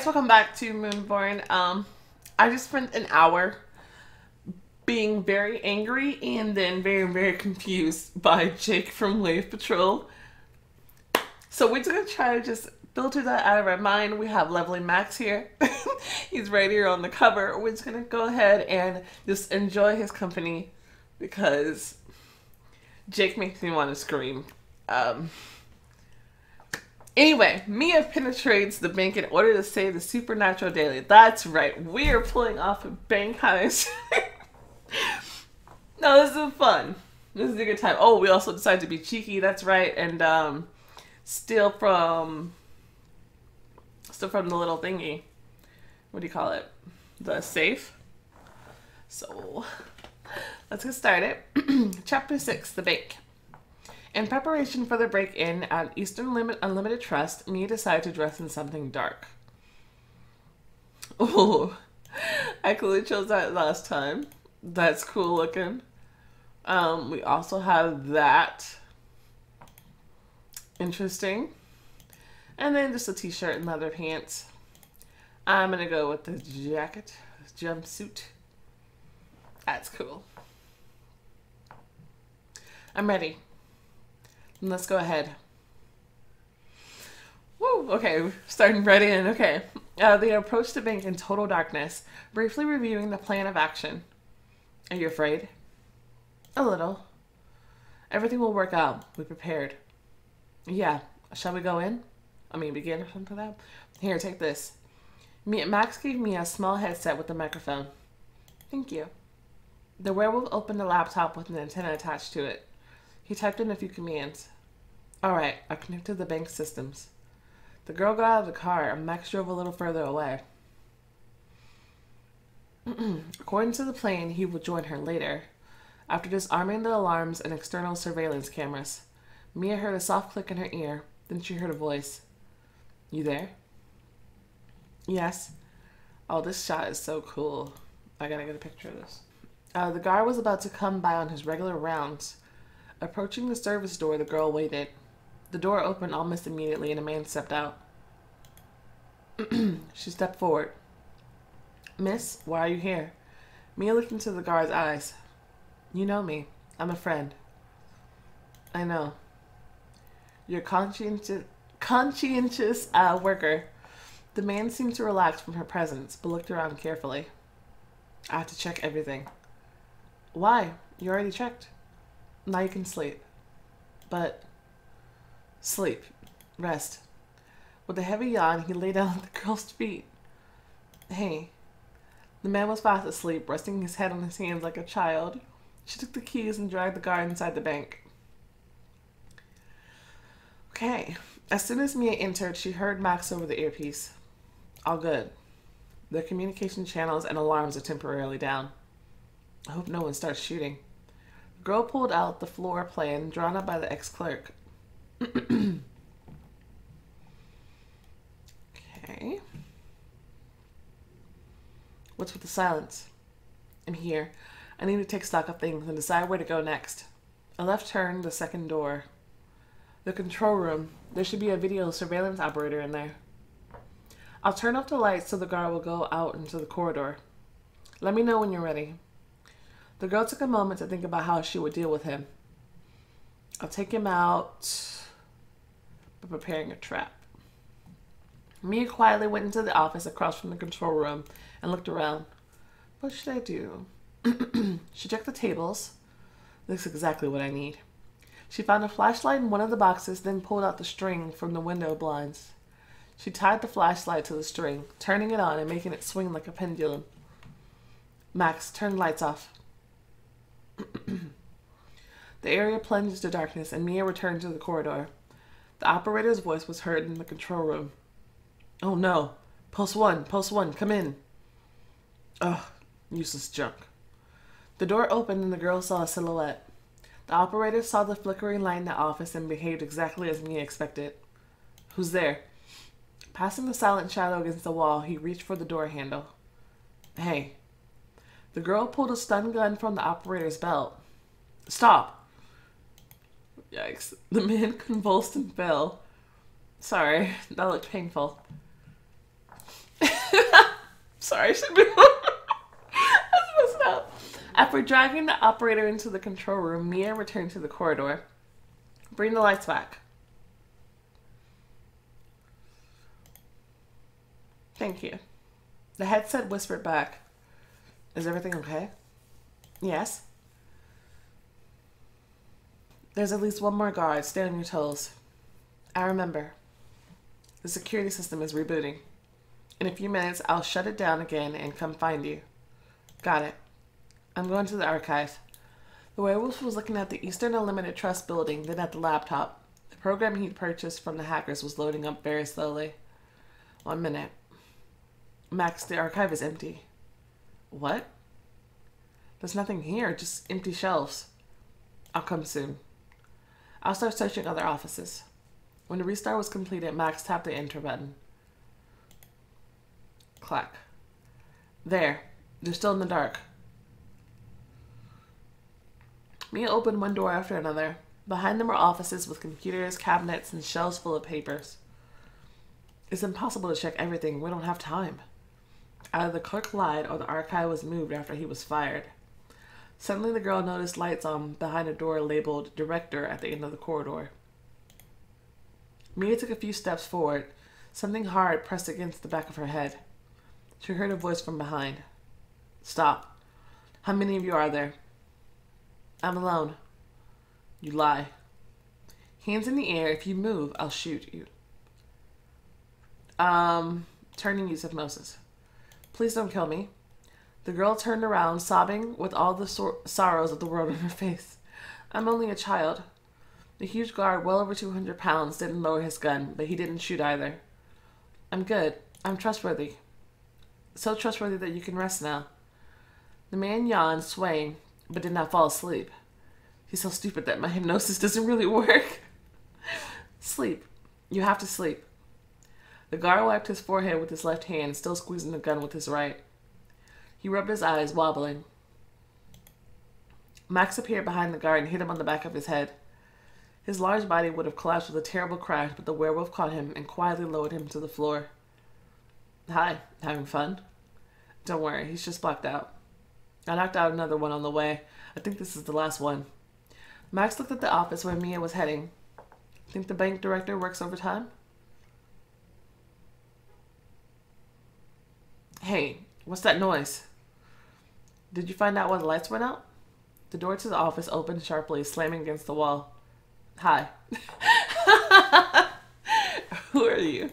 welcome back to Moonborn. I just spent an hour being very angry and then very confused by Jake from Wave Patrol. So we're just gonna try to just filter that out of our mind. We have lovely Max here. He's right here on the cover. We're just gonna go ahead and just enjoy his company because Jake makes me want to scream. Anyway, Mia penetrates the bank in order to save the supernatural daily. That's right. We are pulling off a bank heist. No, this is fun. This is a good time. Oh, we also decided to be cheeky. That's right. And steal from the little thingy. What do you call it? The safe. So let's get started. Chapter 6, the bank. In preparation for the break-in at Eastern Unlimited Trust, Mia decided to dress in something dark. Oh, I clearly chose that last time. That's cool looking. We also have that. Interesting. And then just a t-shirt and leather pants. I'm gonna go with the jacket, jumpsuit. That's cool. I'm ready. Let's go ahead. Woo! Okay, starting right in. Okay. They approach the bank in total darkness, briefly reviewing the plan of action. Are you afraid? A little. Everything will work out. We prepared. Yeah. Shall we go in? Begin or something like that? Here, take this. Max gave me a small headset with a microphone. Thank you. The werewolf opened a laptop with an antenna attached to it. He typed in a few commands. Alright, I connected the bank systems. The girl got out of the car and Max drove a little further away. According to the plan, he would join her later. After disarming the alarms and external surveillance cameras, Mia heard a soft click in her ear. Then she heard a voice. You there? Yes. Oh, this shot is so cool. I gotta get a picture of this. The guard was about to come by on his regular rounds. Approaching the service door, the girl waited. The door opened almost immediately and a man stepped out. She stepped forward. Miss, why are you here? Mia looked into the guard's eyes. You know me. I'm a friend. I know. You're a conscientious worker. The man seemed to relax from her presence, but looked around carefully. I have to check everything. Why? You already checked. Now you can sleep. But sleep. Rest. With a heavy yawn, he lay down at the girl's feet. Hey. The man was fast asleep, resting his head on his hands like a child. She took the keys and dragged the guard inside the bank. Okay. As soon as Mia entered, she heard Max over the earpiece. All good. The communication channels and alarms are temporarily down. I hope no one starts shooting. The girl pulled out the floor plan drawn up by the ex-clerk. Okay. What's with the silence? I'm here. I need to take stock of things and decide where to go next. A left turn, the second door. The control room. There should be a video surveillance operator in there. I'll turn off the lights so the guard will go out into the corridor. Let me know when you're ready. The girl took a moment to think about how she would deal with him. I'll take him out by preparing a trap. Mia quietly went into the office across from the control room and looked around. What should I do? She checked the tables. Looks exactly what I need. She found a flashlight in one of the boxes, then pulled out the string from the window blinds. She tied the flashlight to the string, turning it on and making it swing like a pendulum. Max, turn the lights off. The area plunged into darkness and Mia returned to the corridor. The operator's voice was heard in the control room. Oh no. Post 1, come in. Ugh, useless junk. The door opened and the girl saw a silhouette. The operator saw the flickering light in the office and behaved exactly as Mia expected. Who's there? Passing the silent shadow against the wall, he reached for the door handle. Hey. The girl pulled a stun gun from the operator's belt. Stop! Yikes. The man convulsed and fell. Sorry, that looked painful. Sorry, I should be. That's messed up. After dragging the operator into the control room, Mia returned to the corridor. Bring the lights back. Thank you. The headset whispered back. Is everything okay? Yes. There's at least one more guard. Stay on your toes. I remember. The security system is rebooting. In a few minutes, I'll shut it down again and come find you. Got it. I'm going to the archive. The werewolf was looking at the Eastern Unlimited Trust building, then at the laptop. The program he'd purchased from the hackers was loading up very slowly. 1 minute. Max, the archive is empty. What? There's nothing here, just empty shelves. I'll come soon. I'll start searching other offices. When the restart was completed, Max tapped the enter button. Clack. There. They're still in the dark. Mia opened one door after another. Behind them were offices with computers, cabinets, and shelves full of papers. It's impossible to check everything. We don't have time. Either the clerk lied or the archive was moved after he was fired. Suddenly the girl noticed lights on behind a door labeled Director at the end of the corridor. Mia took a few steps forward. Something hard pressed against the back of her head. She heard a voice from behind. Stop. How many of you are there? I'm alone. You lie. Hands in the air. If you move, I'll shoot you. Turning use of Moses. Please don't kill me. The girl turned around, sobbing with all the sorrows of the world on her face. I'm only a child. The huge guard, well over 200 pounds, didn't lower his gun, but he didn't shoot either. I'm good. I'm trustworthy. So trustworthy that you can rest now. The man yawned, swaying, but did not fall asleep. He's so stupid that my hypnosis doesn't really work. Sleep. You have to sleep. The guard wiped his forehead with his left hand, still squeezing the gun with his right. He rubbed his eyes, wobbling. Max appeared behind the guard and hit him on the back of his head. His large body would have collapsed with a terrible crash, but the werewolf caught him and quietly lowered him to the floor. Hi, having fun? Don't worry, he's just blacked out. I knocked out another one on the way. I think this is the last one. Max looked at the office where Mia was heading. Think the bank director works overtime? Hey, what's that noise? Did you find out why the lights went out? The door to the office opened sharply, slamming against the wall. Hi. Who are you?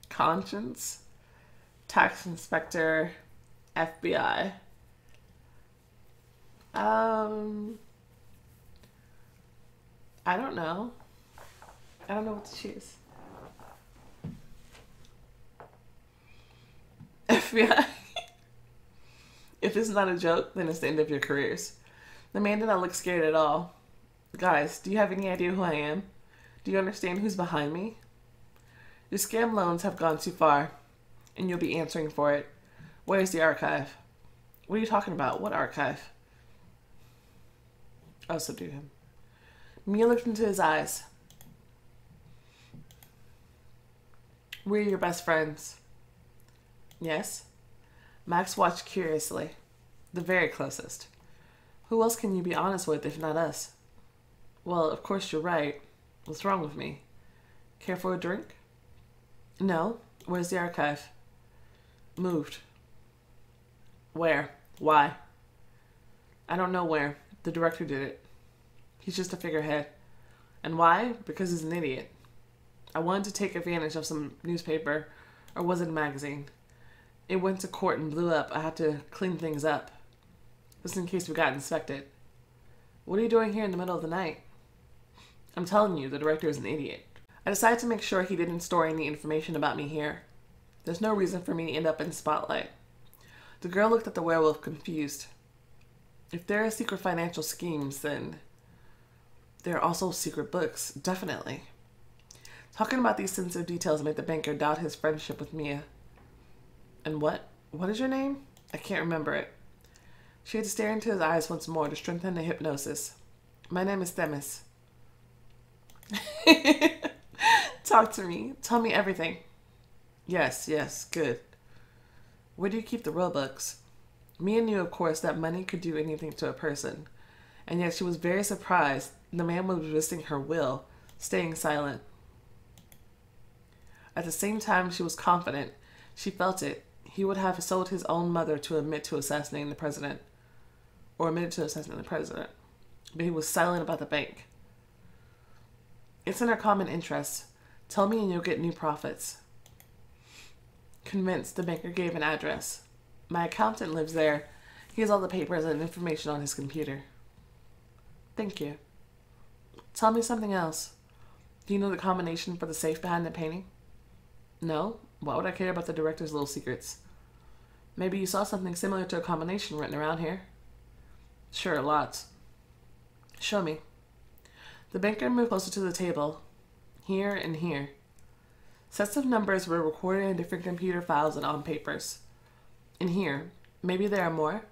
Conscience, tax inspector, FBI. I don't know. I don't know what to choose. FBI. If it's not a joke, then it's the end of your careers. The man did not look scared at all. Guys, do you have any idea who I am? Do you understand who's behind me? Your scam loans have gone too far, and you'll be answering for it. Where's the archive? What are you talking about? What archive? I'll subdue him. Mia looked into his eyes. We're your best friends. Yes? Max watched curiously. The very closest. Who else can you be honest with if not us? Well, of course you're right. What's wrong with me? Care for a drink? No. Where's the archive? Moved. Where? Why? I don't know where. The director did it. He's just a figurehead. And why? Because he's an idiot. I wanted to take advantage of some newspaper, or was it a magazine? It went to court and blew up. I had to clean things up. Just in case we got inspected. What are you doing here in the middle of the night? I'm telling you, the director is an idiot. I decided to make sure he didn't store any information about me here. There's no reason for me to end up in the spotlight. The girl looked at the werewolf, confused. If there are secret financial schemes, then there are also secret books, definitely. Talking about these sensitive details made the banker doubt his friendship with Mia. And what? What is your name? I can't remember it. She had to stare into his eyes once more to strengthen the hypnosis. My name is Themis. Talk to me. Tell me everything. Yes, yes, good. Where do you keep the Robux? Mia knew, of course, that money could do anything to a person, and yet she was very surprised the man was resisting her will, staying silent. At the same time, she was confident. She felt it. He would have sold his own mother to admit to assassinating the president. Or admitted to assassinating the president. But he was silent about the bank. It's in our common interest. Tell me and you'll get new profits. Convinced, the banker gave an address. My accountant lives there. He has all the papers and information on his computer. Thank you. Tell me something else. Do you know the combination for the safe behind the painting? No? Why would I care about the director's little secrets? Maybe you saw something similar to a combination written around here. Sure, lots. Show me. The banker moved closer to the table. Here and here. Sets of numbers were recorded in different computer files and on papers. And here. Maybe there are more?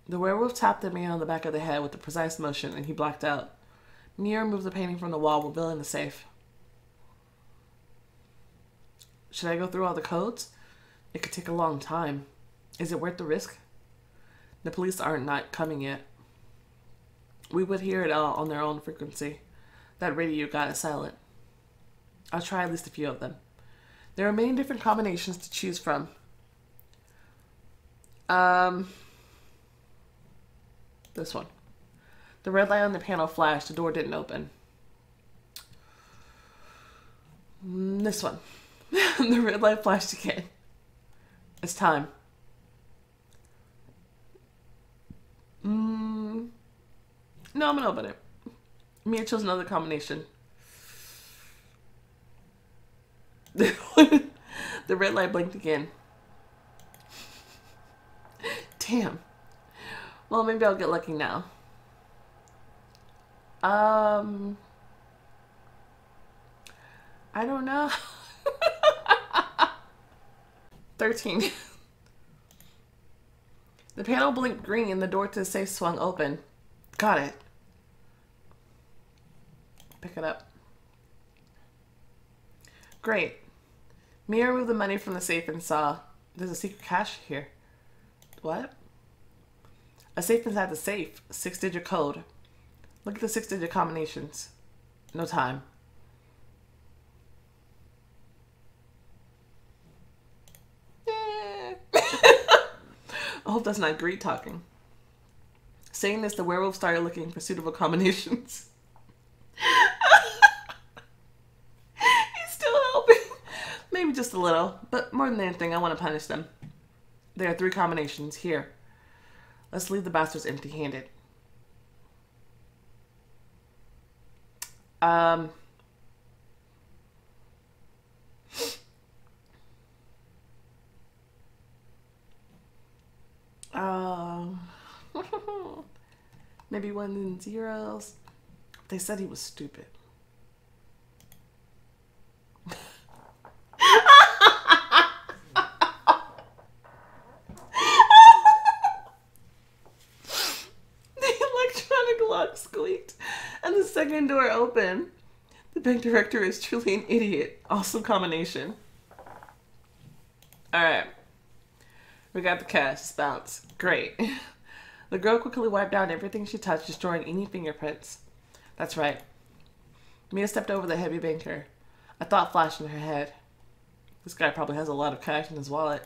The werewolf tapped the man on the back of the head with a precise motion, and he blacked out. Mia removed the painting from the wall, revealing the safe. Should I go through all the codes? It could take a long time. Is it worth the risk? The police aren't not coming yet. We would hear it all on their own frequency. That radio got it silent. I'll try at least a few of them. There are many different combinations to choose from. This one. The red light on the panel flashed. The door didn't open. This one. The red light flashed again. It's time. No, I'm gonna open it. Mia chose another combination. The red light blinked again. Damn. Well, maybe I'll get lucky now. I don't know. 13. The panel blinked green and the door to the safe swung open. Got it. Pick it up. Great. Mia removed the money from the safe and saw there's a secret cache here. What? A safe inside the safe. 6-digit code. Look at the 6-digit combinations. No time. I hope that's not greed talking. Saying this, the werewolf started looking for suitable combinations. He's still helping. Maybe just a little, but more than anything, I want to punish them. There are 3 combinations here. Let's leave the bastards empty-handed. Maybe 1s and 0s. They said he was stupid. Lock squeaked and the second door opened. The bank director is truly an idiot. Awesome combination. Alright. We got the cash. It's bounced. Great. The girl quickly wiped down everything she touched, destroying any fingerprints. That's right. Mia stepped over the heavy banker. A thought flashed in her head. This guy probably has a lot of cash in his wallet.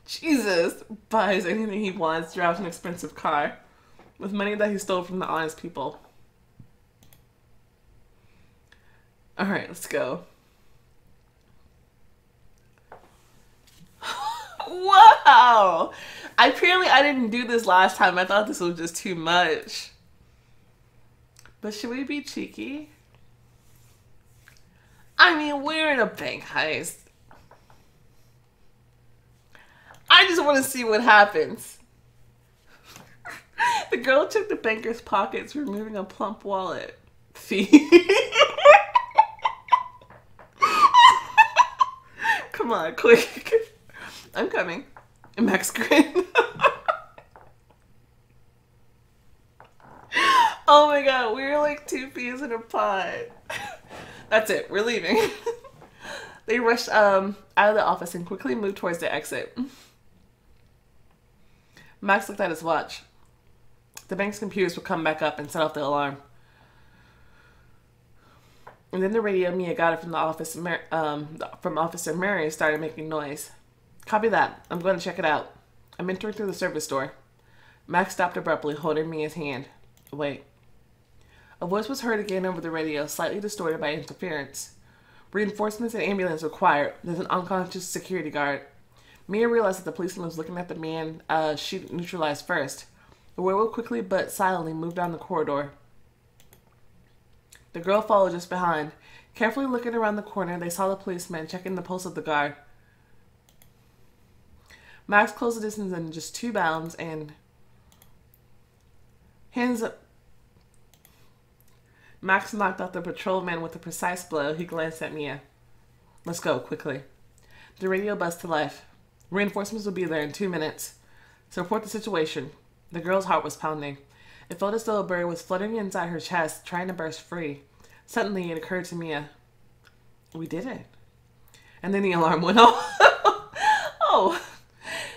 Jesus! Buys anything he wants, drives an expensive car. With money that he stole from the honest people. Alright, let's go. Wow! Apparently I didn't do this last time. I thought this was just too much. But should we be cheeky? I mean, we're in a bank heist. I just want to see what happens. The girl took the banker's pockets, removing a plump wallet. See? Come on, quick. I'm coming. Max grin. Oh my god, we're like 2 peas in a pod. That's it, we're leaving. They rushed out of the office and quickly moved towards the exit. Max looked at his watch. The bank's computers would come back up and set off the alarm. And then the radio Mia got it from the office, from Officer Mary started making noise. Copy that. I'm going to check it out. I'm entering through the service door. Max stopped abruptly, holding Mia's hand. Wait. A voice was heard again over the radio, slightly distorted by interference. Reinforcements and ambulance required. There's an unconscious security guard. Mia realized that the policeman was looking at the man she neutralized first. The werewolf quickly but silently moved down the corridor. The girl followed just behind. Carefully looking around the corner, they saw the policeman checking the pulse of the guard. Max closed the distance in just 2 bounds and hands up. Max knocked out the patrolman with a precise blow. He glanced at Mia. Let's go, quickly. The radio buzzed to life. Reinforcements will be there in 2 minutes. So report the situation. The girl's heart was pounding. It felt as though a bird was fluttering inside her chest, trying to burst free. Suddenly, it occurred to Mia. We did it. And then the alarm went off. Oh.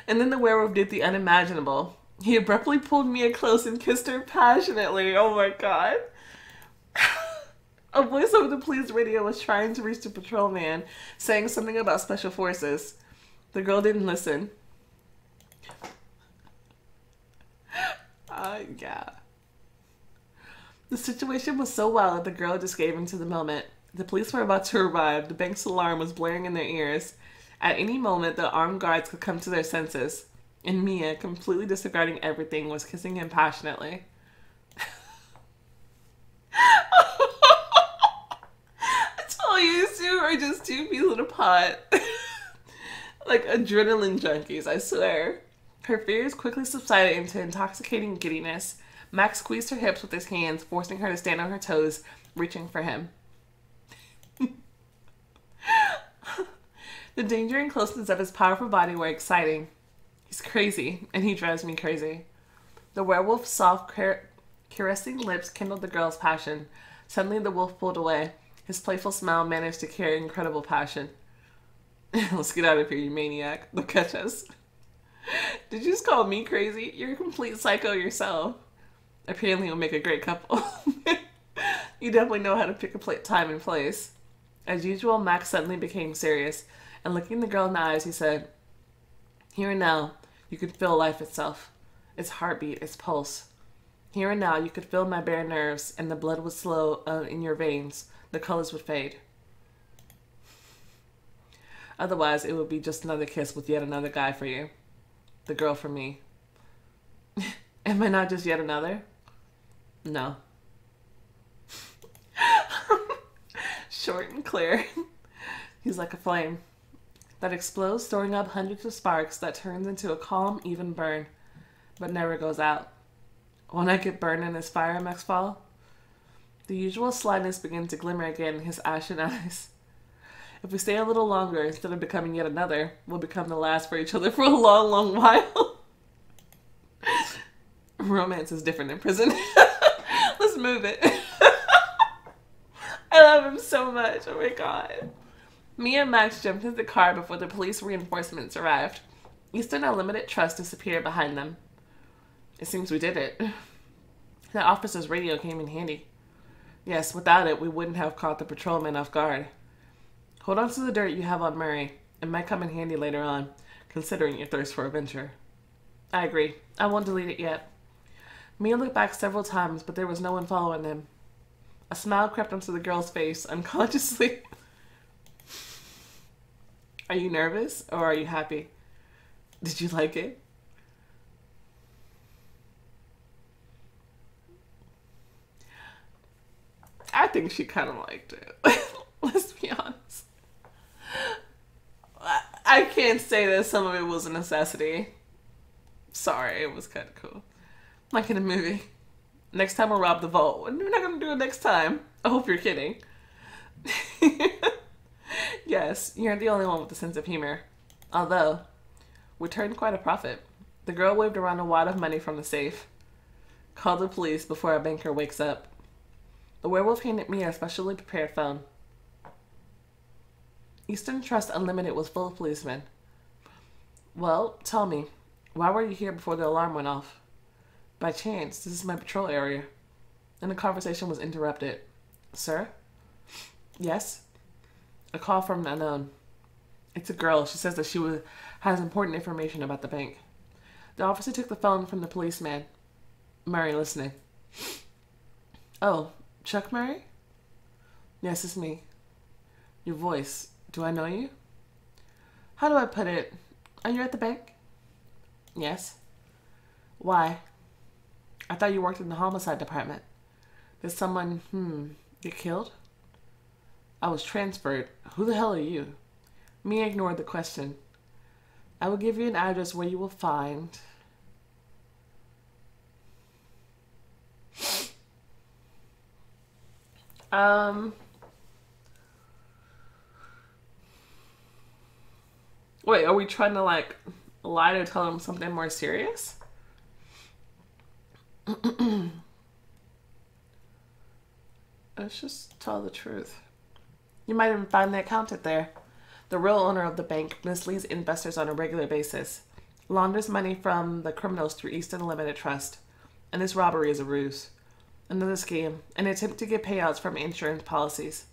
And then the werewolf did the unimaginable. He abruptly pulled Mia close and kissed her passionately. Oh my god. A voice over the police radio was trying to reach the patrolman, saying something about special forces. The girl didn't listen. Yeah. The situation was so wild that the girl just gave into the moment. The police were about to arrive. The bank's alarm was blaring in their ears. At any moment, the armed guards could come to their senses. And Mia, completely disregarding everything, was kissing him passionately. I told you, these two are just 2 peas in a pot. Like adrenaline junkies, I swear. Her fears quickly subsided into intoxicating giddiness. Max squeezed her hips with his hands, forcing her to stand on her toes, reaching for him. The danger and closeness of his powerful body were exciting. He's crazy, and he drives me crazy. The werewolf's soft, caressing lips kindled the girl's passion. Suddenly the wolf pulled away. His playful smile managed to carry incredible passion. Let's get out of here, you maniac. They'll catch us. Did you just call me crazy? You're a complete psycho yourself. Apparently you'll make a great couple. You definitely know how to pick a time and place. As usual, Max suddenly became serious, and looking the girl in the eyes, he said, Here and now, you could feel life itself. Its heartbeat, its pulse. Here and now, you could feel my bare nerves, and the blood would slow in your veins. The colors would fade. Otherwise, it would be just another kiss with yet another guy for you. The girl for me. Am I not just yet another? No. Short and clear. He's like a flame that explodes, throwing up hundreds of sparks that turns into a calm, even burn, but never goes out. Won't I get burned in his fire, Max Fall? The usual slyness began to glimmer again in his ashen eyes. If we stay a little longer, instead of becoming yet another, we'll become the last for each other for a long, long while. Romance is different in prison. Let's move it. I love him so much. Oh my god. Mia and Max jumped into the car before the police reinforcements arrived. Eastern Unlimited Trust disappeared behind them. It seems we did it. That officer's radio came in handy. Yes, without it, we wouldn't have caught the patrolman off guard. Hold on to the dirt you have on Murray. It might come in handy later on, considering your thirst for adventure. I agree. I won't delete it yet. Mia looked back several times, but there was no one following them. A smile crept onto the girl's face, unconsciously. Are you nervous, or are you happy? Did you like it? I think she kind of liked it. Let's be honest. I can't say that some of it was a necessity. Sorry, it was kind of cool. Like in a movie. Next time we'll rob the vault. We're not going to do it next time. I hope you're kidding. Yes, you're the only one with a sense of humor. Although, we turned quite a profit. The girl waved around a wad of money from the safe. Call the police before our banker wakes up. The werewolf handed me a specially prepared phone. Eastern Trust Unlimited was full of policemen. Well, tell me, why were you here before the alarm went off? By chance, this is my patrol area. And the conversation was interrupted. Sir? Yes? A call from an unknown. It's a girl. She says that has important information about the bank. The officer took the phone from the policeman. Murray listening. Oh, Chuck Murray? Yes, it's me. Your voice. Do I know you? How do I put it? Are you at the bank? Yes. Why? I thought you worked in the homicide department. Did someone, get killed? I was transferred. Who the hell are you? Mia ignored the question. I will give you an address where you will find... Wait, are we trying to, like, lie to tell him something more serious? Let's just tell the truth. You might even find the accountant there. The real owner of the bank misleads investors on a regular basis, launders money from the criminals through Eastern Limited Trust, and this robbery is a ruse. Another scheme, an attempt to get payouts from insurance policies.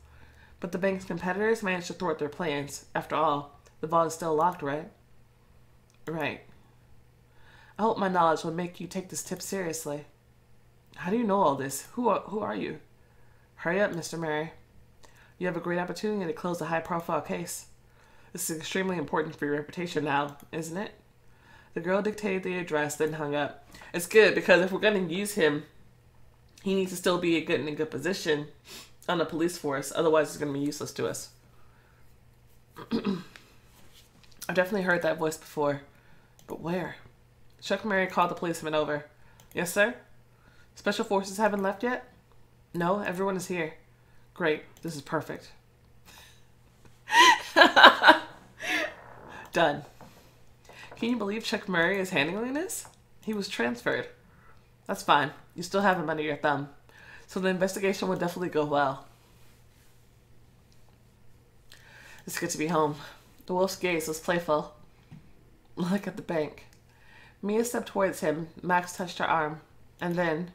But the bank's competitors managed to thwart their plans. After all, the vault is still locked, right? Right. I hope my knowledge will make you take this tip seriously. How do you know all this? Who are you? Hurry up, Mr. Murray. You have a great opportunity to close a high-profile case. This is extremely important for your reputation now, isn't it? The girl dictated the address, then hung up. It's good, because if we're going to use him, he needs to still be in a good position on the police force. Otherwise, he's going to be useless to us. I've definitely heard that voice before. But where? Chuck Murray called the policeman over. Yes, sir? Special forces haven't left yet? No, everyone is here. Great. This is perfect. Done. Can you believe Chuck Murray is handling this? He was transferred. That's fine. You still have him under your thumb. So the investigation will definitely go well. It's good to be home. The wolf's gaze was playful. Look at the bank. Mia stepped towards him. Max touched her arm. And then...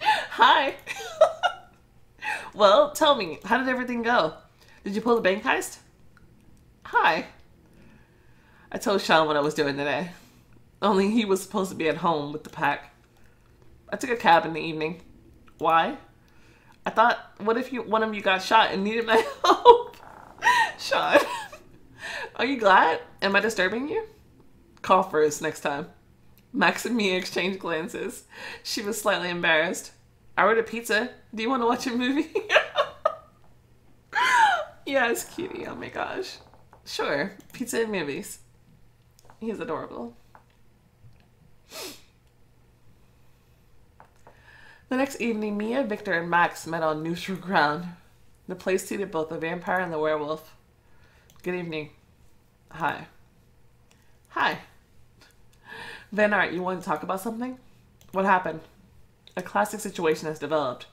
Hi! Well, tell me, how did everything go? Did you pull the bank heist? Hi. I told Sean what I was doing today. Only he was supposed to be at home with the pack. I took a cab in the evening. Why? I thought, what if one of you got shot and needed my help? Sean, are you glad? Am I disturbing you? Call first next time. Max and Mia exchanged glances. She was slightly embarrassed. I ordered pizza. Do you want to watch a movie? Yes, cutie. Oh my gosh. Sure. Pizza and movies. He's adorable. The next evening, Mia, Victor, and Max met on neutral ground. The place seated both the vampire and the werewolf. Good evening. Hi. Hi. Van Art, you want to talk about something? What happened? A classic situation has developed.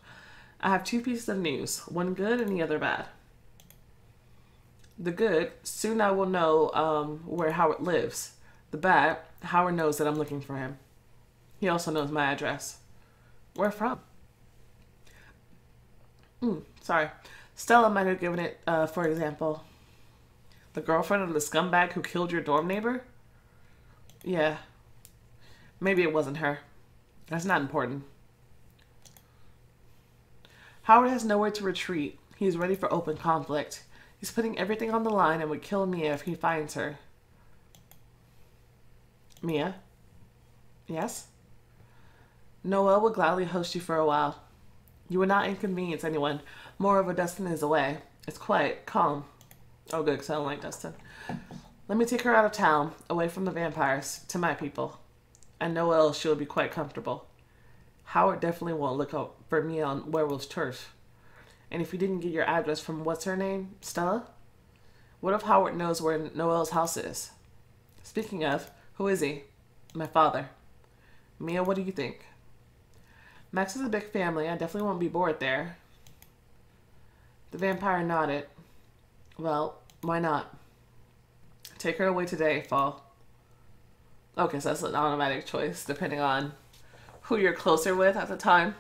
I have two pieces of news, one good and the other bad. The good, soon I will know where Howard lives. The bad, Howard knows that I'm looking for him. He also knows my address. Where from? Sorry. Stella might have given it, for example. The girlfriend of the scumbag who killed your dorm neighbor? Yeah. Maybe it wasn't her. That's not important. Howard has nowhere to retreat. He is ready for open conflict. He's putting everything on the line and would kill Mia if he finds her. Mia? Yes? Noel will gladly host you for a while. You would not inconvenience anyone. Moreover, Dustin is away. It's quiet, calm. Oh good, because I don't like Dustin. Let me take her out of town, away from the vampires, to my people. And Noel, she'll be quite comfortable. Howard definitely won't look out for me on Werewolf's Turf. And if you didn't get your address from what's her name, Stella? What if Howard knows where Noel's house is? Speaking of, who is he? My father. Mia, what do you think? Max is a big family. I definitely won't be bored there. The vampire nodded. Well, why not? Take her away today, Fall. Okay, so that's an automatic choice, depending on who you're closer with at the time.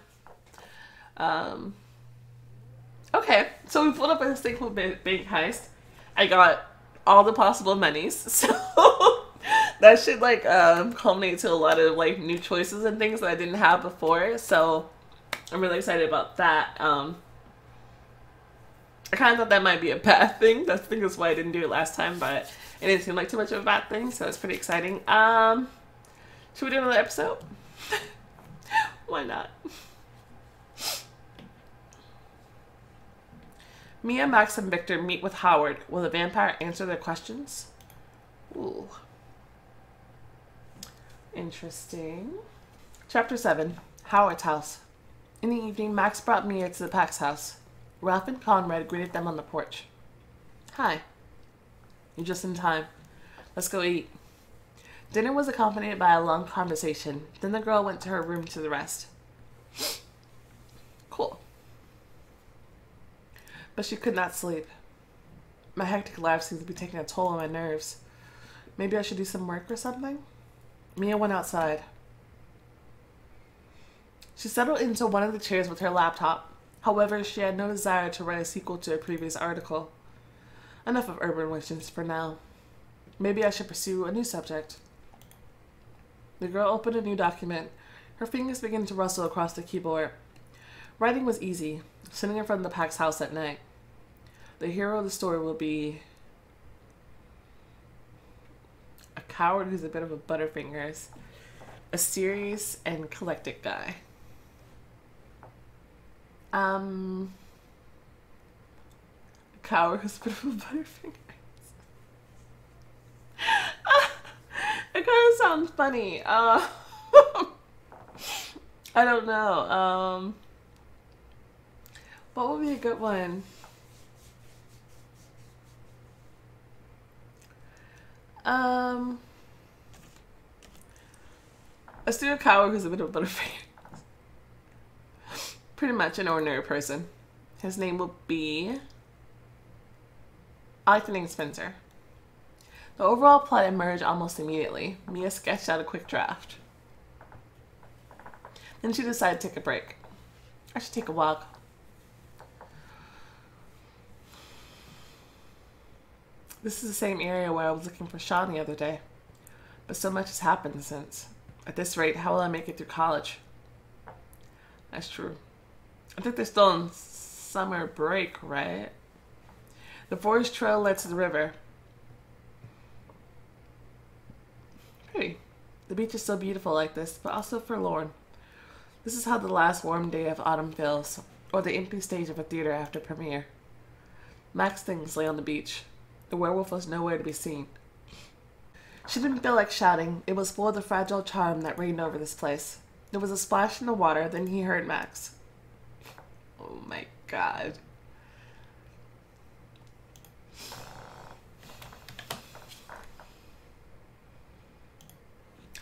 Okay, so we pulled up a single bank heist. I got all the possible monies, so that should like culminate to a lot of like new choices and things that I didn't have before. So I'm really excited about that. I kind of thought that might be a bad thing. That's why I didn't do it last time, but it didn't seem like too much of a bad thing, so it's pretty exciting. Should we do another episode? Why not? Mia, Max, and Victor meet with Howard. Will the vampire answer their questions? Ooh. Interesting. Chapter 7. Howard's house. In the evening, Max brought Mia to the Pack's house. Ralph and Conrad greeted them on the porch. Hi. You're just in time. Let's go eat. Dinner was accompanied by a long conversation. Then the girl went to her room to rest. Cool. But she could not sleep. My hectic life seems to be taking a toll on my nerves. Maybe I should do some work or something? Mia went outside. She settled into one of the chairs with her laptop. However, she had no desire to write a sequel to a previous article. Enough of urban legends for now. Maybe I should pursue a new subject. The girl opened a new document. Her fingers began to rustle across the keyboard. Writing was easy, sitting in front of the Pack's house at night. The hero of the story will be a coward who's a bit of a butterfingers, a serious and collected guy. A coward who's a bit of a butterfingers. It kind of sounds funny. I don't know. What would be a good one? Let's do a coward who's a bit of a butterfinger. Pretty much an ordinary person. His name will be... I like the name Spencer. The overall plot emerged almost immediately. Mia sketched out a quick draft. Then she decided to take a break. I should take a walk. This is the same area where I was looking for Sean the other day. But so much has happened since. At this rate, how will I make it through college? That's true. I think they're still on summer break, right? The forest trail led to the river. Pretty. The beach is so beautiful like this, but also forlorn. This is how the last warm day of autumn feels, or the empty stage of a theater after premiere. Max things lay on the beach. The werewolf was nowhere to be seen. She didn't feel like shouting. It was full of the fragile charm that reigned over this place. There was a splash in the water, then he heard Max. Oh my god.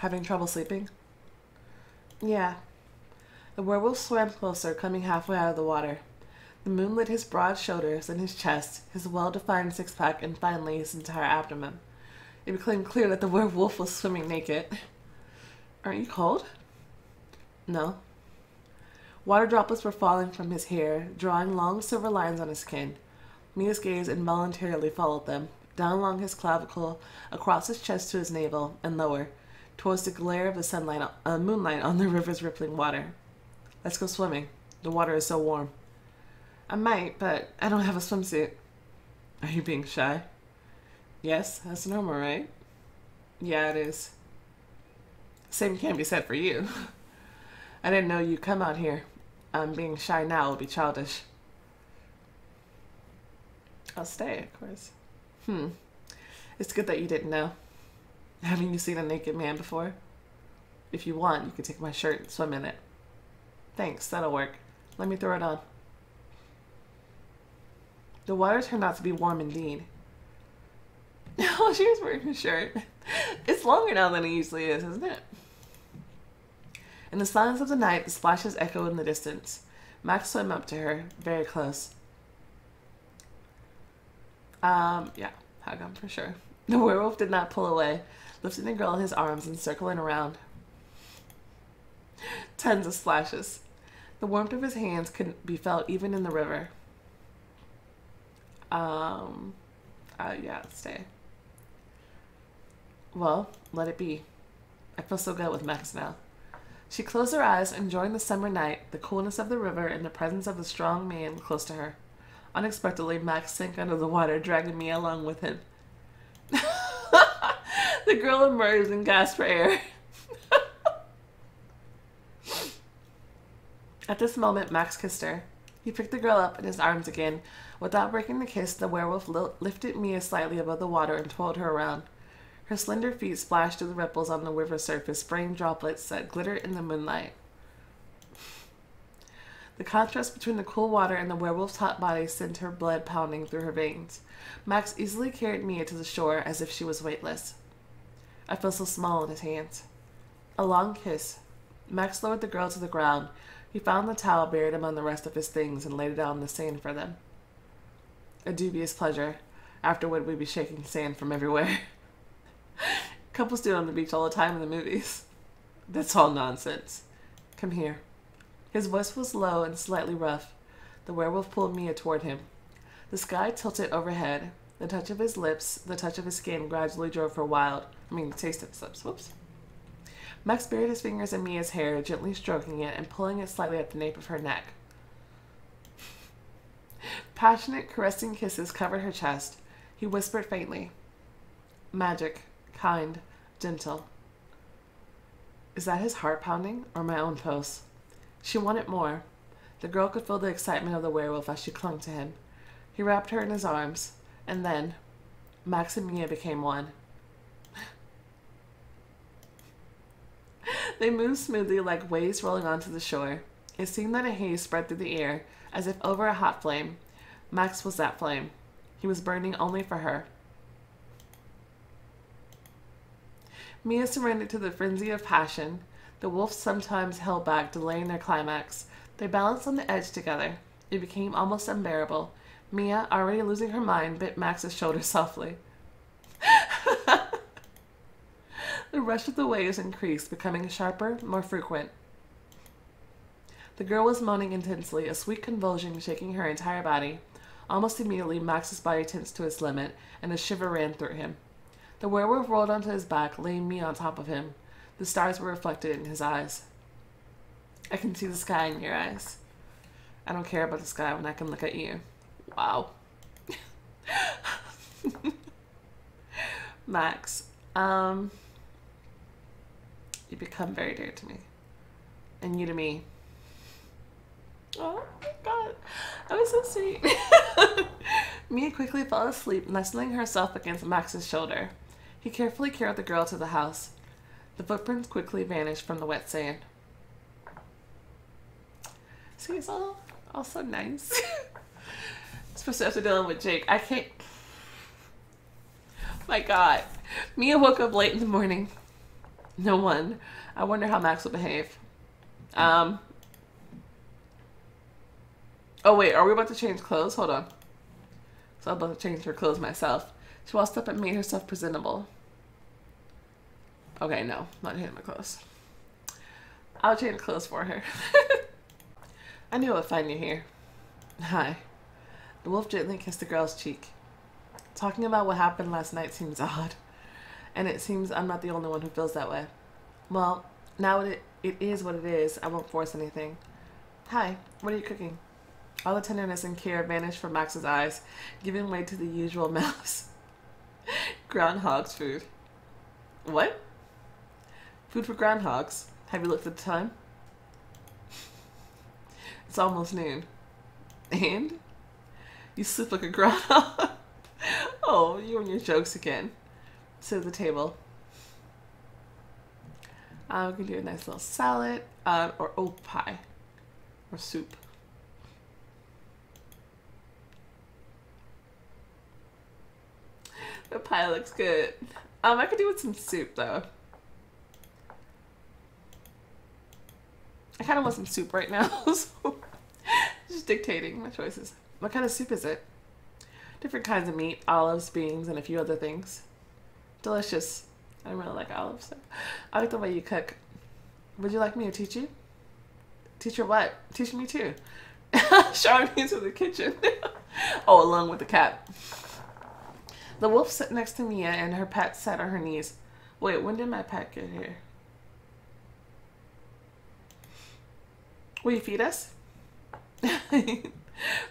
Having trouble sleeping? Yeah. The werewolf swam closer, coming halfway out of the water. The moon lit his broad shoulders and his chest, his well-defined six-pack, and finally his entire abdomen. It became clear that the werewolf was swimming naked. Aren't you cold? No. Water droplets were falling from his hair, drawing long silver lines on his skin. Mia's gaze involuntarily followed them, down along his clavicle, across his chest to his navel, and lower, towards the glare of the moonlight on the river's rippling water. Let's go swimming. The water is so warm. I might, but I don't have a swimsuit. Are you being shy? Yes, that's normal, right? Yeah, it is. Same can be said for you. I didn't know you'd come out here. Being shy now will be childish. I'll stay, of course. It's good that you didn't know. Haven't you seen a naked man before? If you want, you can take my shirt and swim in it. Thanks, that'll work. Let me throw it on. The water turned out to be warm indeed. Oh, she was wearing a shirt. It's longer now than it usually is, isn't it? In the silence of the night, the splashes echoed in the distance. Max swam up to her, very close. Yeah, hug him for sure. The werewolf did not pull away, lifting the girl in his arms and circling around. Tons of splashes. The warmth of his hands could be felt even in the river. Yeah, stay. Well, let it be. I feel so good with Max now. She closed her eyes, enjoying the summer night, the coolness of the river, and the presence of the strong man close to her. Unexpectedly, Max sank under the water, dragging me along with him. The girl emerged and gasped for air. At this moment, Max kissed her. He picked the girl up in his arms again. Without breaking the kiss, the werewolf lifted Mia slightly above the water and twirled her around. Her slender feet splashed through the ripples on the river surface, spraying droplets that glittered in the moonlight. The contrast between the cool water and the werewolf's hot body sent her blood pounding through her veins. Max easily carried Mia to the shore as if she was weightless. I felt so small in his hands. A long kiss. Max lowered the girl to the ground. He found the towel buried among the rest of his things and laid it out on the sand for them. A dubious pleasure. Afterward, we'd be shaking sand from everywhere. Couples do it on the beach all the time in the movies. That's all nonsense. Come here. His voice was low and slightly rough. The werewolf pulled Mia toward him. The sky tilted overhead. The touch of his lips, the touch of his skin gradually drove her wild. The taste of his lips. Whoops. Max buried his fingers in Mia's hair, gently stroking it and pulling it slightly at the nape of her neck. Passionate, caressing kisses covered her chest. He whispered faintly. Magic, kind, gentle. Is that his heart pounding or my own pulse? She wanted more. The girl could feel the excitement of the werewolf as she clung to him. He wrapped her in his arms, and then Max and Mia became one. They moved smoothly like waves rolling onto the shore. It seemed that a haze spread through the air, as if over a hot flame. Max was that flame. He was burning only for her. Mia surrendered to the frenzy of passion. The wolves sometimes held back, delaying their climax. They balanced on the edge together. It became almost unbearable. Mia, already losing her mind, bit Max's shoulder softly. The rush of the waves increased, becoming sharper, more frequent. The girl was moaning intensely, a sweet convulsion shaking her entire body. Almost immediately, Max's body tensed to its limit, and a shiver ran through him. The werewolf rolled onto his back, laying Mia on top of him. The stars were reflected in his eyes. I can see the sky in your eyes. I don't care about the sky when I can look at you. Wow. Max, you become very dear to me. And you to me. Oh my god. That was so sweet. Mia quickly fell asleep, nestling herself against Max's shoulder. He carefully carried the girl to the house. The footprints quickly vanished from the wet sand. See, it's all so nice. Especially after dealing with Jake. I can't... My god. Mia woke up late in the morning. No one. I wonder how Max will behave. Oh wait, are we about to change clothes? Hold on. So I'm about to change her clothes myself. She walked up and made herself presentable. Okay, no, not changing my clothes. I'll change clothes for her. I knew I would find you here. Hi. The wolf gently kissed the girl's cheek. Talking about what happened last night seems odd. And it seems I'm not the only one who feels that way. Well, now it is what it is. I won't force anything. Hi, what are you cooking? All the tenderness and care vanished from Max's eyes, giving way to the usual mouths. Groundhog's food. What? Food for groundhogs. Have you looked at the time? It's almost noon. And? You sleep like a groundhog. Oh, you and your jokes again. Sit at the table. We can do a nice little salad, or oat pie, or soup. The pie looks good. I could do with some soup though. I kind of want some soup right now, so just dictating my choices. What kind of soup is it? Different kinds of meat, olives, beans, and a few other things. Delicious. I really like olives. So I like the way you cook. Would you like me to teach you? Teach her what? Teach me too. Showing me into the kitchen. Oh, along with the cat. The wolf sat next to Mia and her pet sat on her knees. Wait, when did my pet get here? Will you feed us?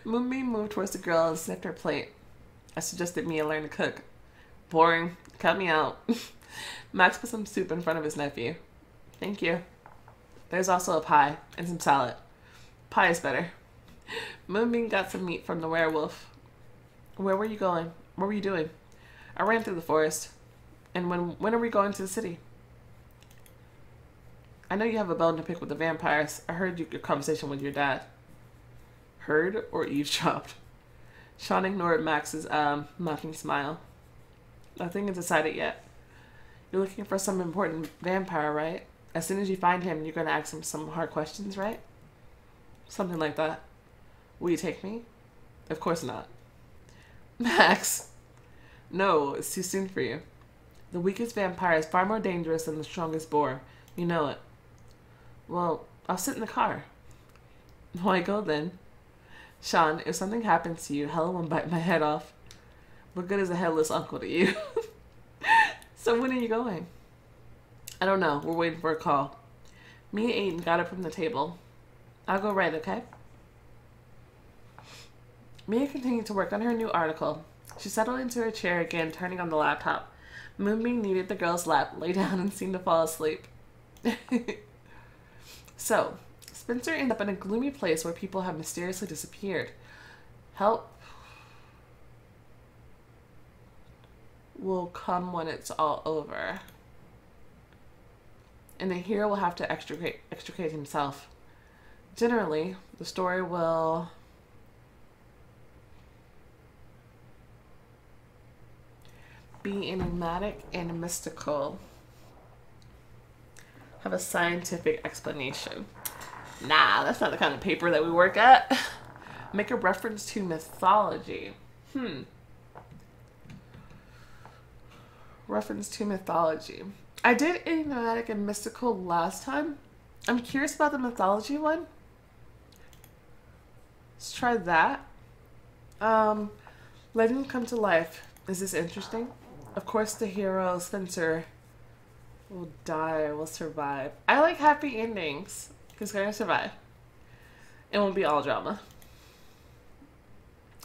Moonbeam moved towards the girl and sniffed her plate. I suggested Mia learn to cook. Boring. Cut me out. Max put some soup in front of his nephew. Thank you. There's also a pie and some salad. Pie is better. Moonbeam got some meat from the werewolf. Where were you going? What were you doing? I ran through the forest. And when are we going to the city? I know you have a bone to pick with the vampires. I heard your conversation with your dad. Heard or eavesdropped? Sean ignored Max's mocking smile. Nothing is decided yet. You're looking for some important vampire, right? As soon as you find him, you're going to ask him some hard questions, right? Something like that. Will you take me? Of course not. Max! No, it's too soon for you. The weakest vampire is far more dangerous than the strongest boar. You know it. Well, I'll sit in the car. Why go then? Sean, if something happens to you, Hella won't bite my head off. What good is a headless uncle to you? So when are you going? I don't know. We're waiting for a call. Me and Aiden got up from the table. I'll go right, okay? Mia continued to work on her new article. She settled into her chair again, turning on the laptop. Moonbeam kneaded the girl's lap, lay down, and seemed to fall asleep. So, Spencer ended up in a gloomy place where people have mysteriously disappeared. Help will come when it's all over. And the hero will have to extricate himself. Generally, the story will be enigmatic and mystical. Have a scientific explanation. Nah, that's not the kind of paper that we work at. Make a reference to mythology. Reference to mythology. I did enigmatic and mystical last time. I'm curious about the mythology one. Let's try that. Legend come to life. Is this interesting? Of course, the hero, Spencer, will die, will survive. I like happy endings. He's going to survive. It won't be all drama.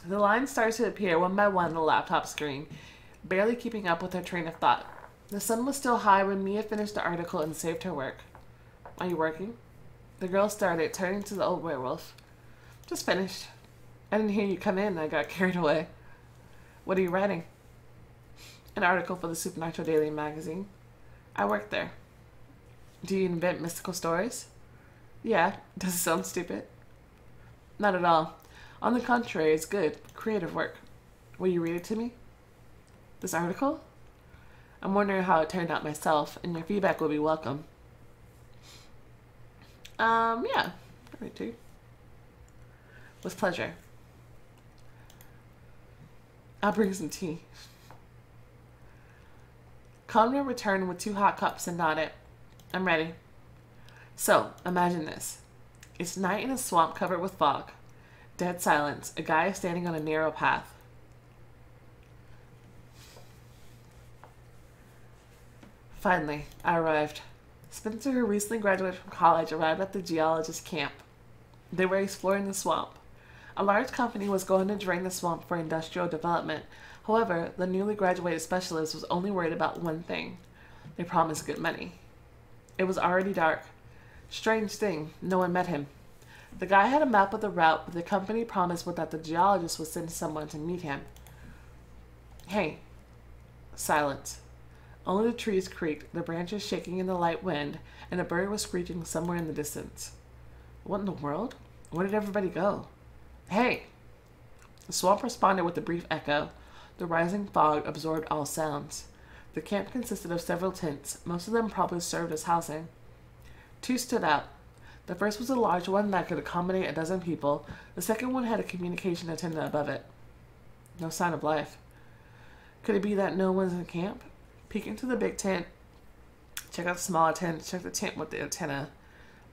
The lines start to appear one by one on the laptop screen, barely keeping up with her train of thought. The sun was still high when Mia finished the article and saved her work. Are you working? The girl started, turning to the old werewolf. Just finished. I didn't hear you come in. I got carried away. What are you writing? An article for the Supernatural Daily magazine. I work there. Do you invent mystical stories? Yeah. Does it sound stupid? Not at all. On the contrary, it's good. Creative work. Will you read it to me? This article? I'm wondering how it turned out myself, and your feedback will be welcome. Yeah. I'll read it to you. With pleasure. I'll bring some tea. Conrad returned with 2 hot cups and nodded. I'm ready. So, imagine this. It's night in a swamp covered with fog. Dead silence. A guy is standing on a narrow path. Finally, I arrived. Spencer, who recently graduated from college, arrived at the geologist camp. They were exploring the swamp. A large company was going to drain the swamp for industrial development. However, the newly graduated specialist was only worried about one thing. They promised good money. It was already dark. Strange thing, no one met him. The guy had a map of the route, but the company promised that the geologist would send someone to meet him. Hey. Silence. Only the trees creaked, the branches shaking in the light wind, and a bird was screeching somewhere in the distance. What in the world? Where did everybody go? Hey! The swamp responded with a brief echo. The rising fog absorbed all sounds. The camp consisted of several tents. Most of them probably served as housing. 2 stood out. The first was a large one that could accommodate 12 people. The second one had a communication antenna above it. No sign of life. Could it be that no one's in camp? Peek into the big tent. Check out the smaller tent. Check the tent with the antenna.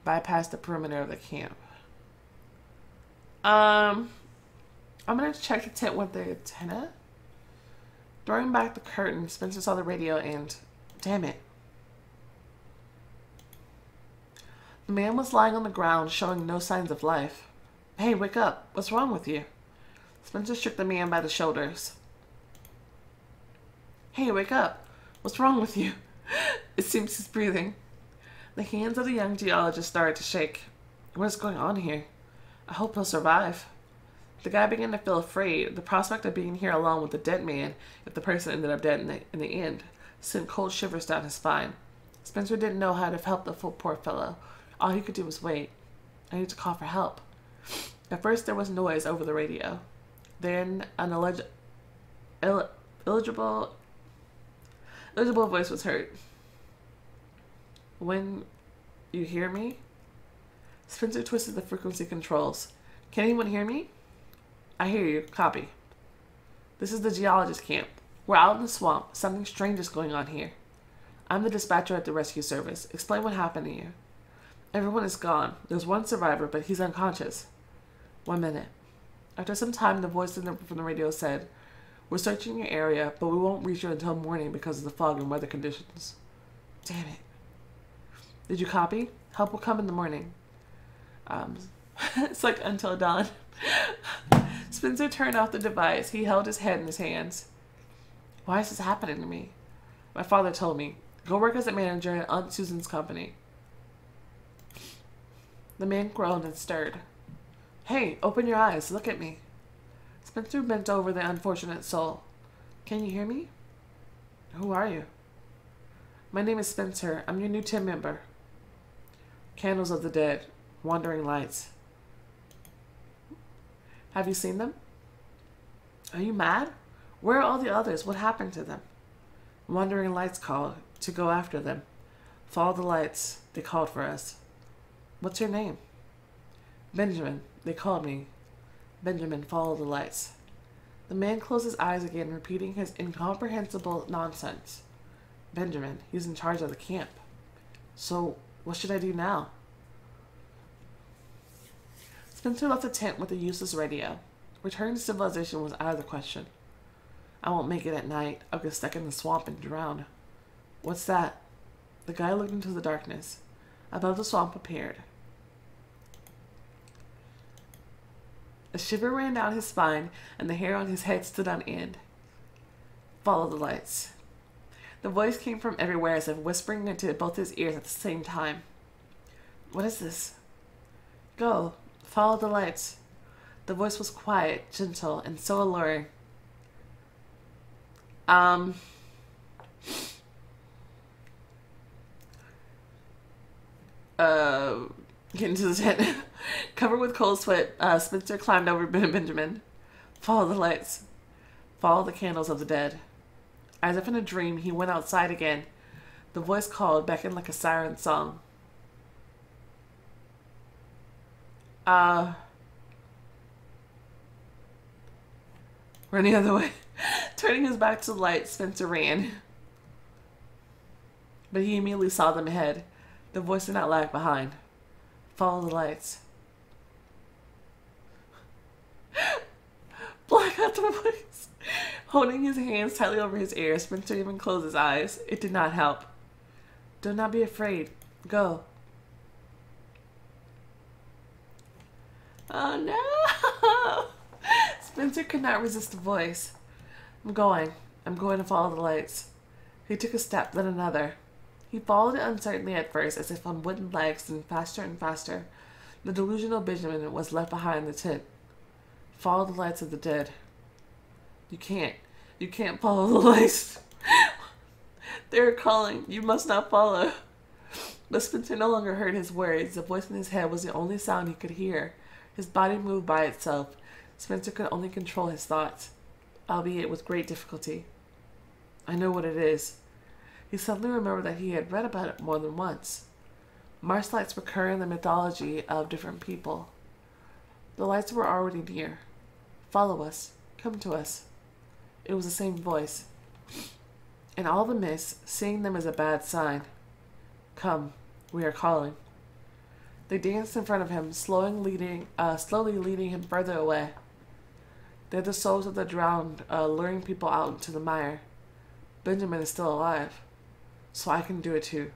Bypass the perimeter of the camp. I'm gonna check the tent with the antenna. Throwing back the curtain, Spencer saw the radio and... Damn it. The man was lying on the ground, showing no signs of life. Hey, wake up. What's wrong with you? Spencer shook the man by the shoulders. Hey, wake up. What's wrong with you? It seems he's breathing. The hands of the young geologist started to shake. What is going on here? I hope he'll survive. The guy began to feel afraid. The prospect of being here alone with the dead man, if the person ended up dead in the end, sent cold shivers down his spine. Spencer didn't know how to help the poor fellow. All he could do was wait. I need to call for help. At first there was noise over the radio. Then an illegible voice was heard. When you hear me? Spencer twisted the frequency controls. Can anyone hear me? I hear you. Copy. This is the geologist camp. We're out in the swamp. Something strange is going on here. I'm the dispatcher at the rescue service. Explain what happened to you. Everyone is gone. There's one survivor, but he's unconscious. 1 minute. After some time, the voice from the radio said, We're searching your area, but we won't reach you until morning because of the fog and weather conditions. Damn it. Did you copy? Help will come in the morning. It's like until dawn. Spencer turned off the device. He held his head in his hands. Why is this happening to me? My father told me, go work as a manager in Aunt Susan's company. The man groaned and stirred. Hey, open your eyes. Look at me. Spencer bent over the unfortunate soul. Can you hear me? Who are you? My name is Spencer. I'm your new team member. Candles of the dead. Wandering lights. Have you seen them? Are you mad? Where are all the others? What happened to them? Wandering lights called to go after them. Follow the lights. They called for us. What's your name? Benjamin. They called me. Benjamin, follow the lights. The man closed his eyes again, repeating his incomprehensible nonsense. Benjamin, he's in charge of the camp. So, what should I do now? Spencer left the tent with a useless radio. Return to civilization was out of the question. I won't make it at night. I'll get stuck in the swamp and drown. What's that? The guy looked into the darkness. Above the swamp appeared. A shiver ran down his spine, and the hair on his head stood on end. Follow the lights. The voice came from everywhere as if whispering into both his ears at the same time. What is this? Go. Follow the lights. The voice was quiet, gentle, and so alluring. Get into the tent. Covered with cold sweat, Spencer climbed over Benjamin. Follow the lights. Follow the candles of the dead. As if in a dream, he went outside again. The voice called, beckoned like a siren song. Run the other way. Turning his back to the light, Spencer ran. But he immediately saw them ahead. The voice did not lag behind. Follow the lights. Black out the voice. Holding his hands tightly over his ears, Spencer even closed his eyes. It did not help. Do not be afraid. Go. Oh no! Spencer could not resist the voice. I'm going to follow the lights. He took a step, then another. He followed it uncertainly at first, as if on wooden legs, and faster and faster. The delusional Benjamin was left behind in the tent. Follow the lights of the dead. You can't follow the lights. They're calling. You must not follow. But Spencer no longer heard his words. The voice in his head was the only sound he could hear. His body moved by itself. Spencer could only control his thoughts, albeit with great difficulty. I know what it is. He suddenly remembered that he had read about it more than once. Mars lights recur in the mythology of different people. The lights were already near. Follow us. Come to us. It was the same voice. In all the mist, seeing them is a bad sign. Come, we are calling. They danced in front of him, slowly leading him further away. They're the souls of the drowned, luring people out into the mire. Benjamin is still alive, so I can do it too.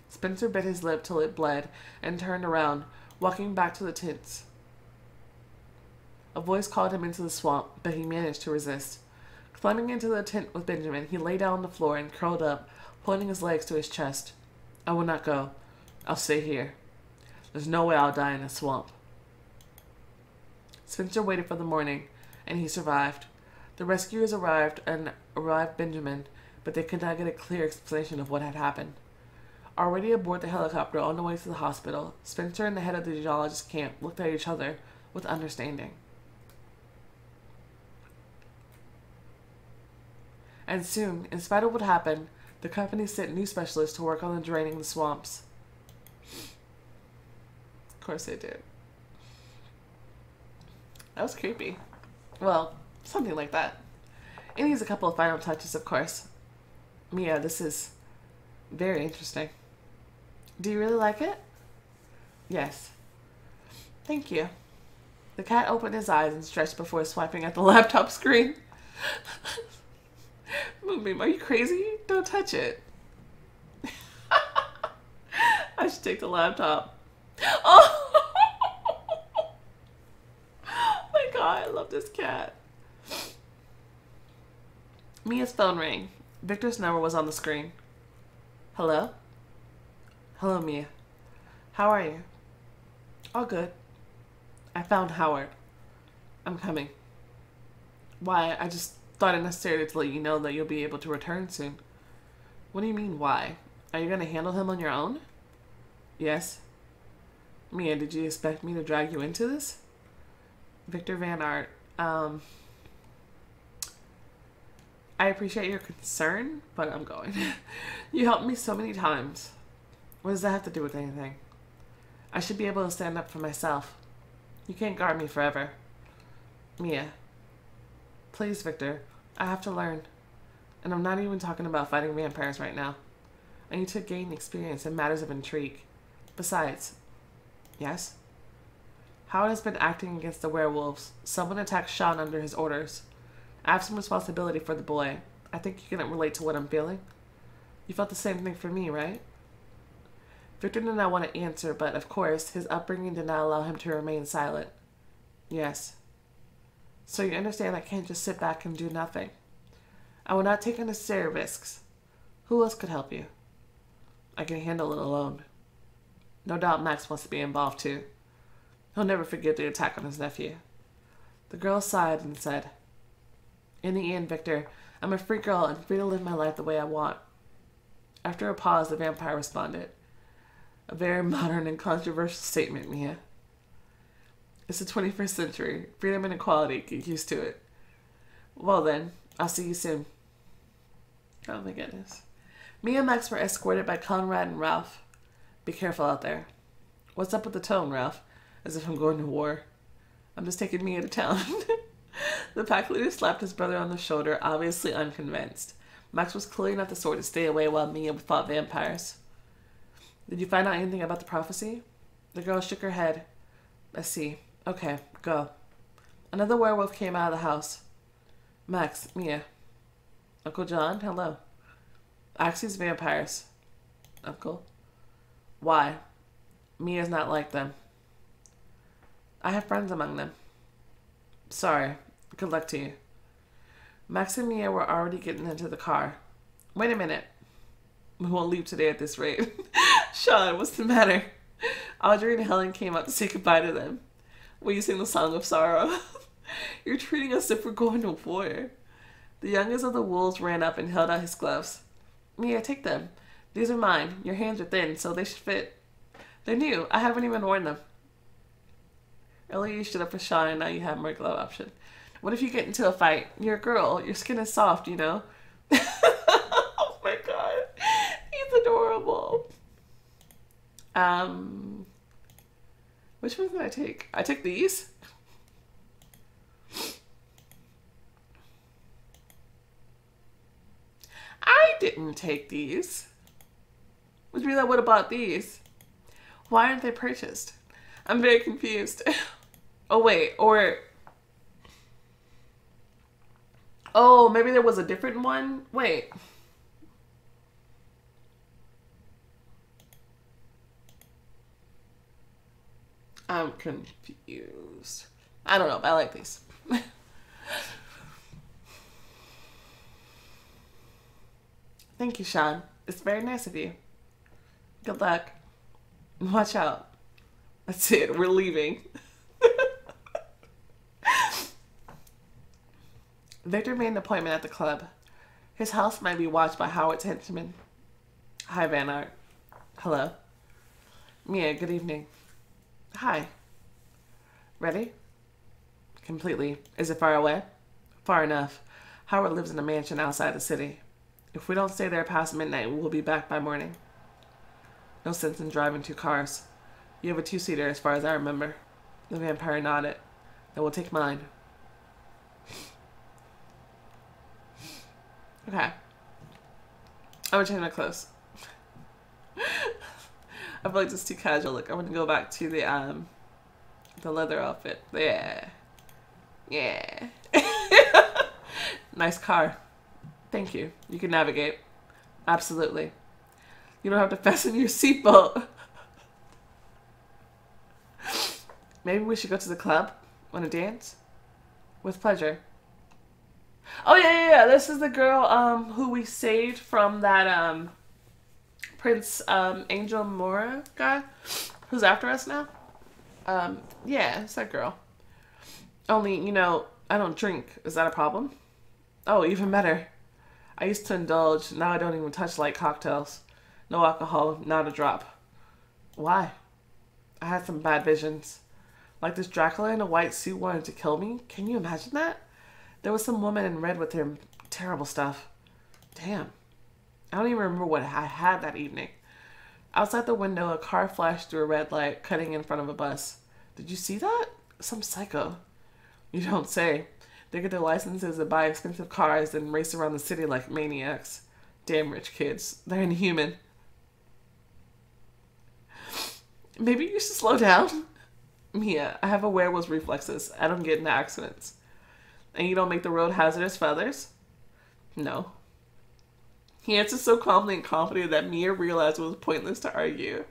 Spencer bit his lip till it bled and turned around, walking back to the tents. A voice called him into the swamp, but he managed to resist. Climbing into the tent with Benjamin, he lay down on the floor and curled up, pointing his legs to his chest. I will not go. I'll stay here. There's no way I'll die in a swamp. Spencer waited for the morning, and he survived. The rescuers arrived Benjamin, but they could not get a clear explanation of what had happened. Already aboard the helicopter on the way to the hospital, Spencer and the head of the geologist camp looked at each other with understanding. And soon, in spite of what happened, the company sent new specialists to work on draining the swamps. Of course they did. That was creepy. Well, something like that. It needs a couple of final touches, of course. Mia, this is very interesting. Do you really like it? Yes. Thank you. The cat opened his eyes and stretched before swiping at the laptop screen. Moonbeam, are you crazy? Don't touch it. I should take the laptop. Oh! My God, I love this cat. Mia's phone rang. Victor's number was on the screen. Hello? Hello, Mia. How are you? All good. I found Howard. I'm coming. Why? I just thought it necessary to let you know that you'll be able to return soon. What do you mean, why? Are you going to handle him on your own? Yes. Mia, did you expect me to drag you into this? Victor Van Art, I appreciate your concern, but I'm going. You helped me so many times. What does that have to do with anything? I should be able to stand up for myself. You can't guard me forever. Mia. Please, Victor. I have to learn. And I'm not even talking about fighting vampires right now. I need to gain experience in matters of intrigue. Besides. Yes? Howard has been acting against the werewolves. Someone attacked Sean under his orders. I have some responsibility for the boy. I think you can relate to what I'm feeling. You felt the same thing for me, right? Victor did not want to answer, but of course, his upbringing did not allow him to remain silent. Yes. So you understand I can't just sit back and do nothing. I will not take unnecessary risks. Who else could help you? I can handle it alone. No doubt Max wants to be involved too. He'll never forget the attack on his nephew. The girl sighed and said, In the end, Victor, I'm a free girl and free to live my life the way I want. After a pause, the vampire responded. A very modern and controversial statement, Mia. It's the 21st century. Freedom and equality. Get used to it. Well then, I'll see you soon. Oh my goodness. Mia and Max were escorted by Conrad and Ralph. Be careful out there. What's up with the tone, Ralph? As if I'm going to war. I'm just taking Mia to town. The pack leader slapped his brother on the shoulder, obviously unconvinced. Max was clearly not the sort to stay away while Mia fought vampires. Did you find out anything about the prophecy? The girl shook her head. I see. Okay, go. Another werewolf came out of the house. Max, Mia. Uncle John, hello. Axie's vampires. Uncle? Why? Mia's not like them. I have friends among them. Sorry. Good luck to you. Max and Mia were already getting into the car. Wait a minute. We won't leave today at this rate. Sean, what's the matter? Audrey and Helen came out to say goodbye to them. Will you sing the Song of Sorrow? You're treating us as if we're going to war. The youngest of the wolves ran up and held out his gloves. Mia, take them. These are mine. Your hands are thin, so they should fit. They're new. I haven't even worn them. Earlier you stood up for Sean, and now you have more glove option. What if you get into a fight? You're a girl. Your skin is soft, you know? Oh my God. He's adorable. Which one did I take? I took these. didn't take these. Which means I would have bought these. Why aren't they purchased? I'm very confused. Oh, wait. Or... Oh, maybe there was a different one? Wait. I'm confused. I don't know, but I like these. Thank you, Sean. It's very nice of you. Good luck. Watch out. That's it. We're leaving. Victor made an appointment at the club. His house might be watched by Howard's henchmen. Hi, Van Art. Hello. Mia, good evening. Hi. Ready? Completely. Is it far away? Far enough. Howard lives in a mansion outside the city. If we don't stay there past midnight, we'll be back by morning. No sense in driving 2 cars. You have a 2-seater as far as I remember. The vampire nodded. Then we'll take mine. Okay. I'm gonna change my clothes. I feel like this is too casual. Look, I'm gonna go back to the leather outfit. Yeah. Yeah. Nice car. Thank you. You can navigate. Absolutely. You don't have to fasten your seatbelt. Maybe we should go to the club. Want to dance? With pleasure. Oh, yeah. This is the girl who we saved from that Prince Angel Mora guy who's after us now. Yeah, it's that girl. Only, you know, I don't drink. Is that a problem? Oh, even better. I used to indulge. Now I don't even touch light cocktails. No alcohol, not a drop. Why? I had some bad visions. Like this Dracula in a white suit wanted to kill me. Can you imagine that? There was some woman in red with him. Terrible stuff. Damn. I don't even remember what I had that evening. Outside the window, a car flashed through a red light, cutting in front of a bus. Did you see that? Some psycho. You don't say. They get their licenses and buy expensive cars and race around the city like maniacs. Damn rich kids. They're inhuman. Maybe you should slow down. Mia, I have a werewolf's reflexes. I don't get into accidents. And you don't make the road hazardous for others? No. He answered so calmly and confidently that Mia realized it was pointless to argue.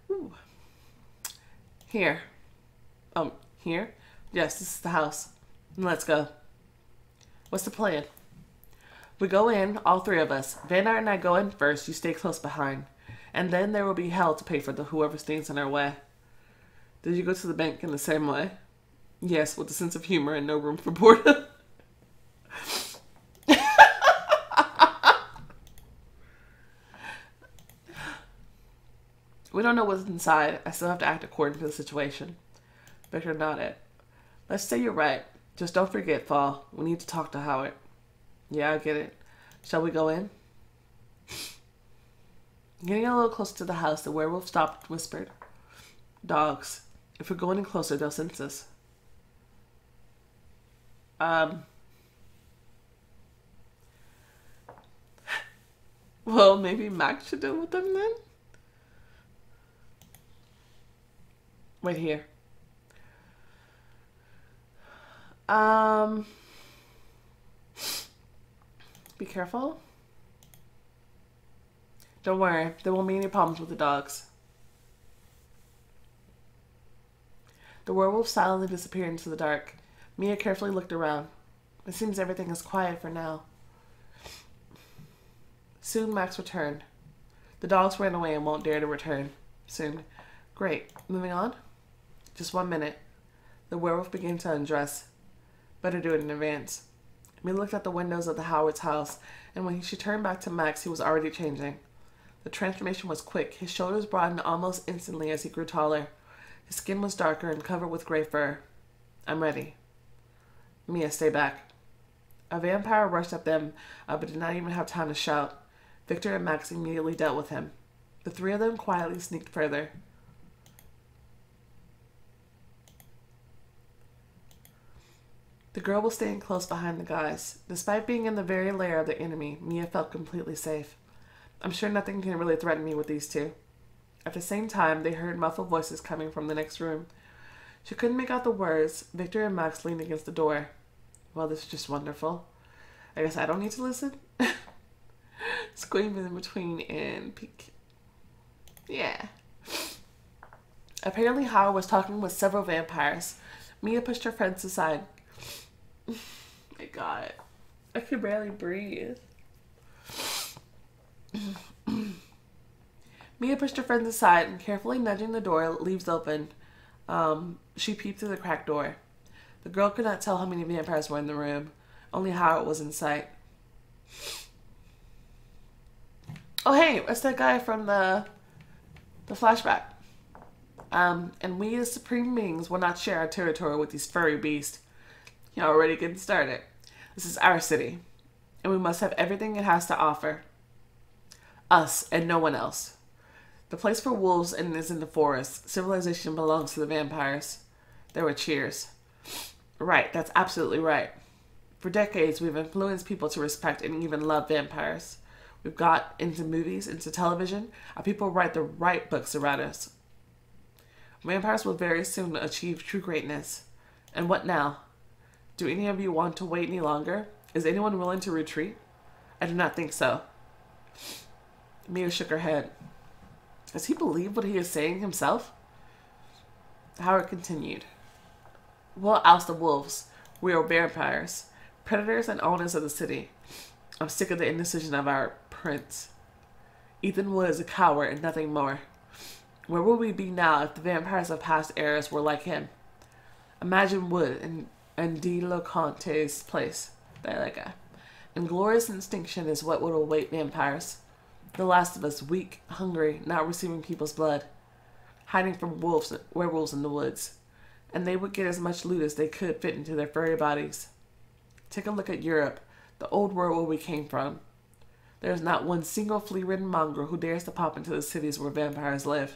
Ooh. Here. Here? Yes, this is the house. Let's go. What's the plan? We go in, all 3 of us. Van Art and I go in first, you stay close behind. And then there will be hell to pay for whoever stands in our way. Did you go to the bank in the same way? Yes, with a sense of humor and no room for boredom. We don't know what's inside. I still have to act according to the situation. Victor nodded. Let's say you're right. Just don't forget, Fall. We need to talk to Howard. Yeah, I get it. Shall we go in? Getting a little closer to the house, the werewolf stopped and whispered. Dogs. If we're going any closer, they'll sense us. Well, maybe Max should deal with them then? Wait here. Be careful. Don't worry, there won't be any problems with the dogs. The werewolf silently disappeared into the dark. Mia carefully looked around. It seems everything is quiet for now. Soon Max returned. The dogs ran away and won't dare to return. Soon. Great. Moving on? Just 1 minute. The werewolf began to undress. Better do it in advance. Mia looked at the windows of the Howard's house, and when she turned back to Max, he was already changing. The transformation was quick. His shoulders broadened almost instantly as he grew taller. His skin was darker and covered with gray fur. I'm ready. Mia, stay back. A vampire rushed at them, but did not even have time to shout. Victor and Max immediately dealt with him. The 3 of them quietly sneaked further. The girl was staying close behind the guys. Despite being in the very lair of the enemy, Mia felt completely safe. I'm sure nothing can really threaten me with these two. At the same time, they heard muffled voices coming from the next room. She couldn't make out the words. Victor and Max leaned against the door. Well, this is just wonderful. I guess I don't need to listen. Squeam in between and peek. Yeah. Apparently Howard was talking with several vampires. Mia pushed her friends aside. My God. I can barely breathe. Mia pushed her friends aside and carefully nudging the door leaves open. She peeped through the cracked door. The girl could not tell how many vampires were in the room. Only Howard was in sight. Oh hey, that's that guy from the flashback. And we as supreme beings will not share our territory with these furry beasts. You're already getting started. This is our city, and we must have everything it has to offer. Us and no one else. The place for wolves is in the forest. Civilization belongs to the vampires. There were cheers. Right, that's absolutely right. For decades, we've influenced people to respect and even love vampires. We've got into movies, into television. Our people write the right books around us. Vampires will very soon achieve true greatness. And what now? Do any of you want to wait any longer? Is anyone willing to retreat? I do not think so. Mia shook her head. Does he believe what he is saying himself? Howard continued. We'll oust the wolves. We are vampires, predators and owners of the city. I'm sick of the indecision of our prince. Ethan Wood is a coward and nothing more. Where would we be now if the vampires of past eras were like him? Imagine Wood in De La Conte's place. That guy. And glorious extinction is what would await vampires. The last of us, weak, hungry, not receiving people's blood. Hiding from werewolves in the woods. And they would get as much loot as they could fit into their furry bodies. Take a look at Europe, the old world where we came from. There is not one single flea-ridden mongrel who dares to pop into the cities where vampires live.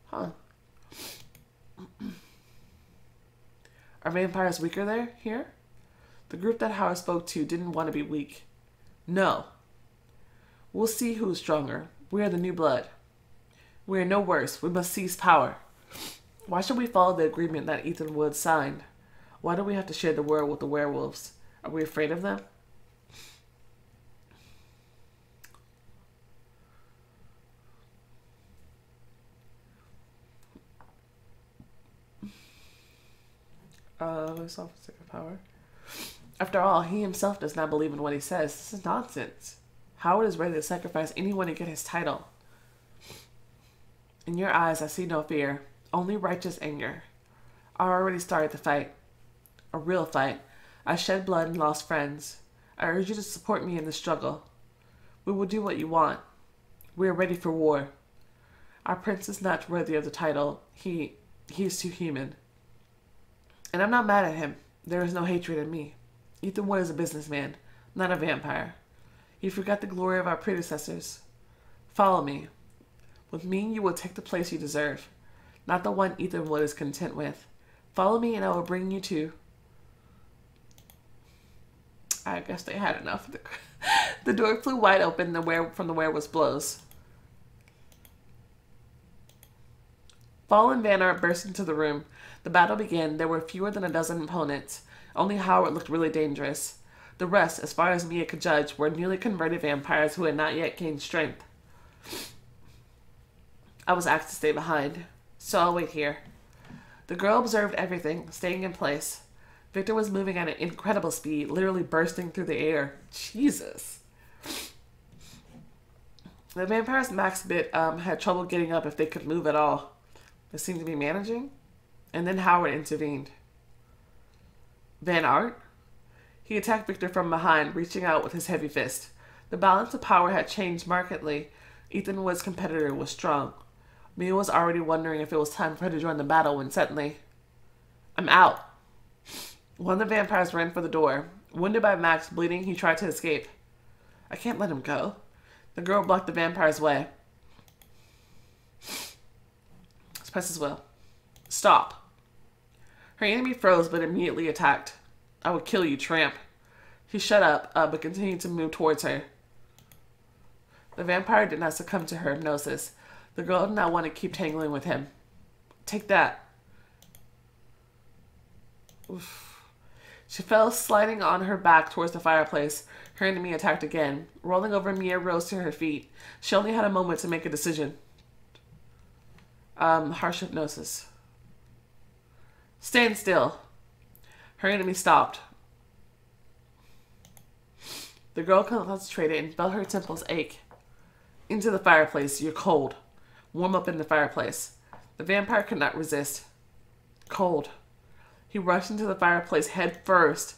Huh. Are vampires weaker here? The group that Howard spoke to didn't want to be weak. No. We'll see who's stronger. We are the new blood. We are no worse. We must seize power. Why should we follow the agreement that Ethan Wood signed? Why do we have to share the world with the werewolves? Are we afraid of them? Self-stick of power. After all, he himself does not believe in what he says. This is nonsense. Howard is ready to sacrifice anyone to get his title. In your eyes, I see no fear, only righteous anger. I already started the fight. A real fight. I shed blood and lost friends. I urge you to support me in the struggle. We will do what you want. We are ready for war. Our prince is not worthy of the title. He is too human. And I'm not mad at him. There is no hatred in me. Ethan Wood is a businessman, not a vampire. He forgot the glory of our predecessors. Follow me. With me, you will take the place you deserve, not the one Ethan Wood is content with. Follow me and I will bring you to... I guess they had enough. The door flew wide open from the werewolf's blows. Fall and Van Art burst into the room. The battle began. There were fewer than a dozen opponents. Only Howard looked really dangerous. The rest, as far as Mia could judge, were newly converted vampires who had not yet gained strength. I was asked to stay behind, so I'll wait here. The girl observed everything, staying in place. Victor was moving at an incredible speed, literally bursting through the air. Jesus. The vampires Max bit had trouble getting up if they could move at all. They seemed to be managing. And then Howard intervened. Van Art? He attacked Victor from behind, reaching out with his heavy fist. The balance of power had changed markedly. Ethan Wood's competitor was strong. Mia was already wondering if it was time for her to join the battle when suddenly... I'm out. One of the vampires ran for the door. Wounded by Max, bleeding, he tried to escape. I can't let him go. The girl blocked the vampire's way. Let's press his will. Stop. Her enemy froze but immediately attacked. I would kill you, tramp. He shut up, but continued to move towards her. The vampire did not succumb to her hypnosis. The girl did not want to keep tangling with him. Take that. Oof. She fell, sliding on her back towards the fireplace. Her enemy attacked again. Rolling over, Mia rose to her feet. She only had a moment to make a decision. Harsh hypnosis. Stand still. Her enemy stopped. The girl concentrated and felt her temples ache. Into the fireplace. You're cold. Warm up in the fireplace. The vampire could not resist. Cold. He rushed into the fireplace head first.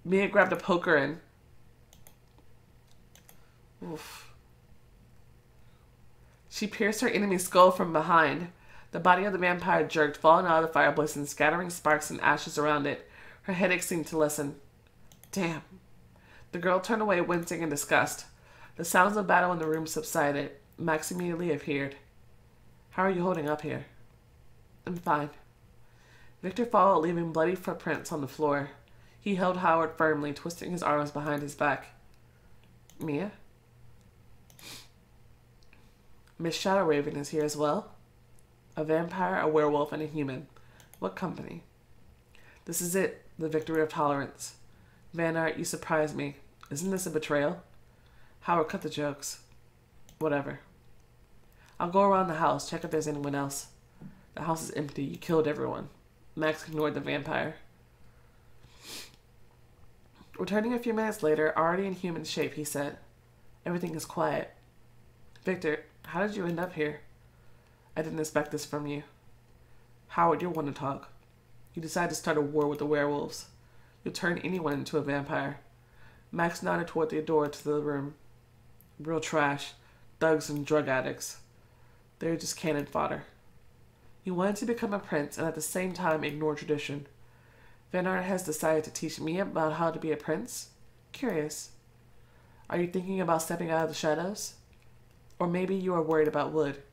Mia grabbed a poker and... Oof. She pierced her enemy's skull from behind. The body of the vampire jerked, falling out of the fireplace and scattering sparks and ashes around it. Her headache seemed to lessen. Damn. The girl turned away, wincing in disgust. The sounds of battle in the room subsided. Max immediately appeared. How are you holding up here? I'm fine. Victor followed, leaving bloody footprints on the floor. He held Howard firmly, twisting his arms behind his back. Mia? Miss Shadowraven is here as well. A vampire, a werewolf, and a human. What company? This is it, the victory of tolerance. Van Art, you surprised me. Isn't this a betrayal? Howard, cut the jokes. Whatever. I'll go around the house, check if there's anyone else. The house is empty. You killed everyone. Max ignored the vampire. Returning a few minutes later, already in human shape, he said, Everything is quiet. Victor, how did you end up here? I didn't expect this from you. Howard, you're one to talk. You decide to start a war with the werewolves. You'll turn anyone into a vampire. Max nodded toward the door to the room. Real trash. Thugs and drug addicts. They're just cannon fodder. You wanted to become a prince and at the same time ignore tradition. Van Art has decided to teach me about how to be a prince? Curious. Are you thinking about stepping out of the shadows? Or maybe you are worried about Wood.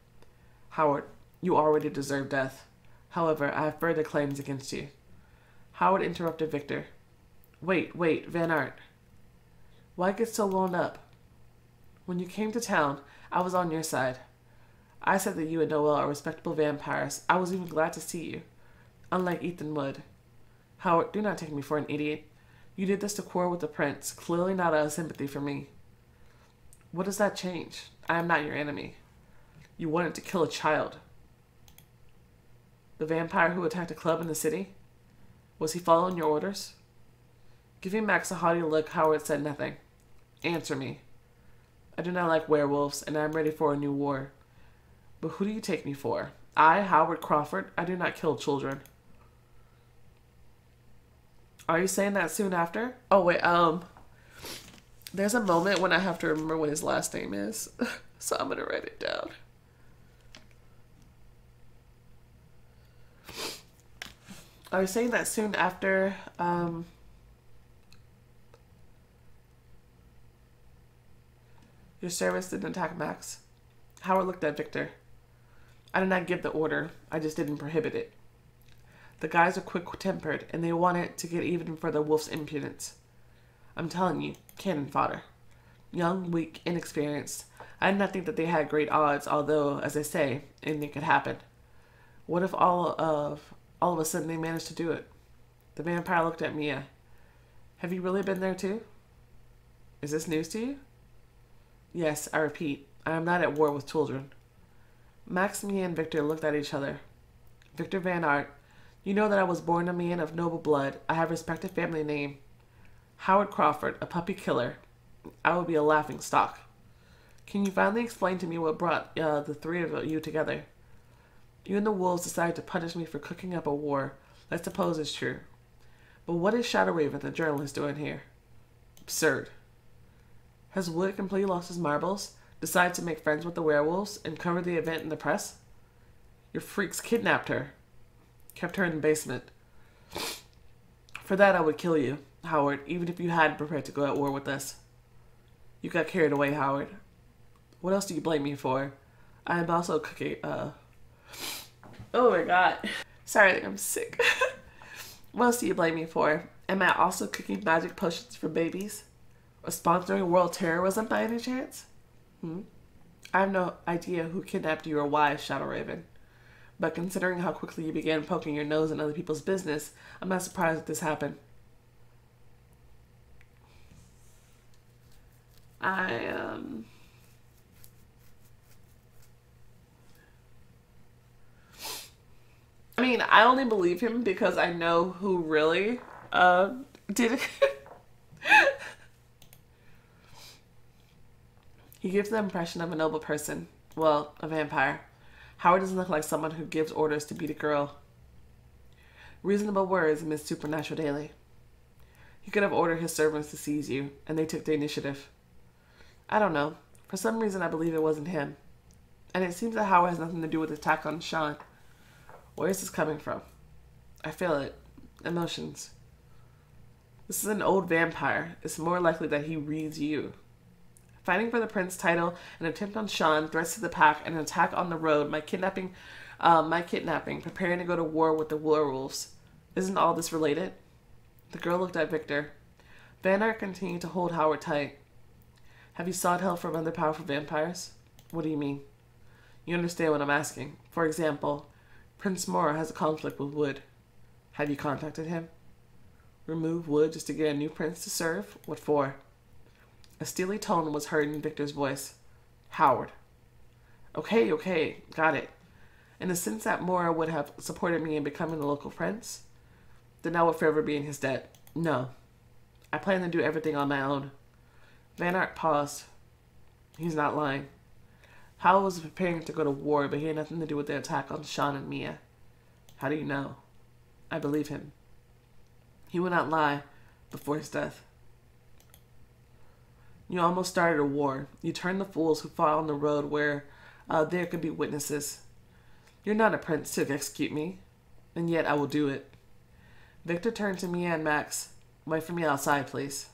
Howard, you already deserve death. However, I have further claims against you. Howard interrupted Victor. Wait, Van Art. Why get so wound up? When you came to town, I was on your side. I said that you and Noel are respectable vampires. I was even glad to see you. Unlike Ethan Wood. Howard, do not take me for an idiot. You did this to quarrel with the prince, clearly not out of sympathy for me. What does that change? I am not your enemy. You wanted to kill a child. The vampire who attacked a club in the city? Was he following your orders? Giving Max a haughty look, Howard said nothing. Answer me. I do not like werewolves, and I am ready for a new war. But who do you take me for? I, Howard Crawford? I do not kill children. Are you saying that soon after? Oh, wait, there's a moment when I have to remember what his last name is. So I'm going to write it down. Are you saying that soon after, your service didn't attack Max? Howard looked at Victor. I did not give the order. I just didn't prohibit it. The guys are quick-tempered, and they wanted to get even for the wolf's impudence. I'm telling you, cannon fodder. Young, weak, inexperienced. I did not think that they had great odds, although, as I say, anything could happen. What if all of a sudden they managed to do it? The vampire looked at Mia. Have you really been there too? Is this news to you? Yes, I repeat, I am not at war with children. Max, Mia, and Victor looked at each other. Victor Van Art, you know that I was born a man of noble blood. I have a respected family name. Howard Crawford, a puppy killer. I would be a laughing stock. Can you finally explain to me what brought the three of you together? You and the wolves decided to punish me for cooking up a war. Let's suppose it's true. But what is Shadowraven, the journalist, doing here? Absurd. Has Wood completely lost his marbles? Decided to make friends with the werewolves and cover the event in the press? Your freaks kidnapped her. Kept her in the basement. For that I would kill you, Howard, even if you hadn't prepared to go at war with us. You got carried away, Howard. What else do you blame me for? I am also cooking, Oh my god. Sorry, I think I'm sick. What else do you blame me for? Am I also cooking magic potions for babies? Or sponsoring world terrorism by any chance? I have no idea who kidnapped you or why, Shadow Raven. But considering how quickly you began poking your nose in other people's business, I'm not surprised that this happened. I mean, I only believe him because I know who really did it. He gives the impression of a noble person. Well, a vampire. Howard doesn't look like someone who gives orders to beat a girl. Reasonable words, Miss Supernatural Daily. He could have ordered his servants to seize you, and they took the initiative. I don't know. For some reason, I believe it wasn't him. And it seems that Howard has nothing to do with the attack on Sean. Where is this coming from? I feel it. Emotions. This is an old vampire. It's more likely that he reads you. Fighting for the prince title, an attempt on Sean, threats to the pack, and an attack on the road, my kidnapping, preparing to go to war with the werewolves. Isn't all this related? The girl looked at Victor. Van Eyck continued to hold Howard tight. Have you sought help from other powerful vampires? What do you mean? You understand what I'm asking. For example, Prince Mora has a conflict with Wood. Have you contacted him? Remove Wood just to get a new prince to serve? What for? A steely tone was heard in Victor's voice. Howard. Okay, got it. In the sense that Mora would have supported me in becoming the local prince, then I would forever be in his debt. No. I plan to do everything on my own. Van Eyck paused. He's not lying. Howard was preparing to go to war, but he had nothing to do with the attack on Sean and Mia. How do you know? I believe him. He would not lie before his death. You almost started a war. You turned the fools who fought on the road where there could be witnesses. You're not a prince to execute me, and yet I will do it. Victor turned to Mia and Max. Wait for me outside, please.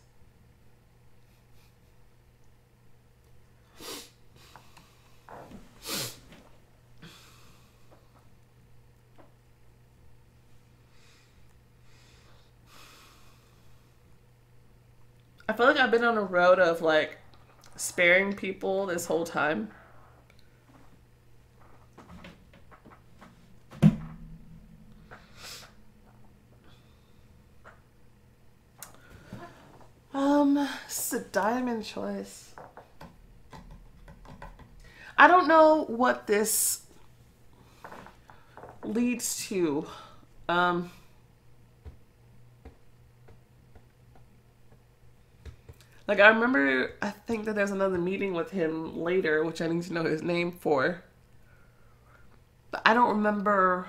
I feel like I've been on a road of, like, sparing people this whole time. This is a diamond choice. I don't know what this leads to. Like, I remember, I think that there's another meeting with him later, which I need to know his name for. But I don't remember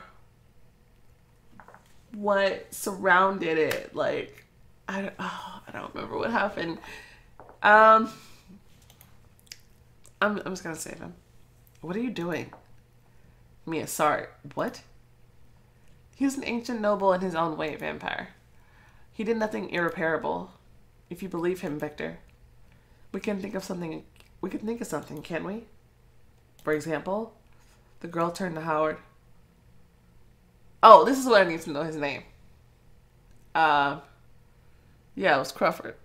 what surrounded it. Like, I don't remember what happened. I'm just gonna save him. What are you doing? Mia, sorry. What? He was an ancient noble in his own way, vampire. He did nothing irreparable. If you believe him, Victor, we can think of something. We can think of something, can't we? For example, the girl turned to Howard. Oh, this is what I need to know his name. Yeah, it was Crawford.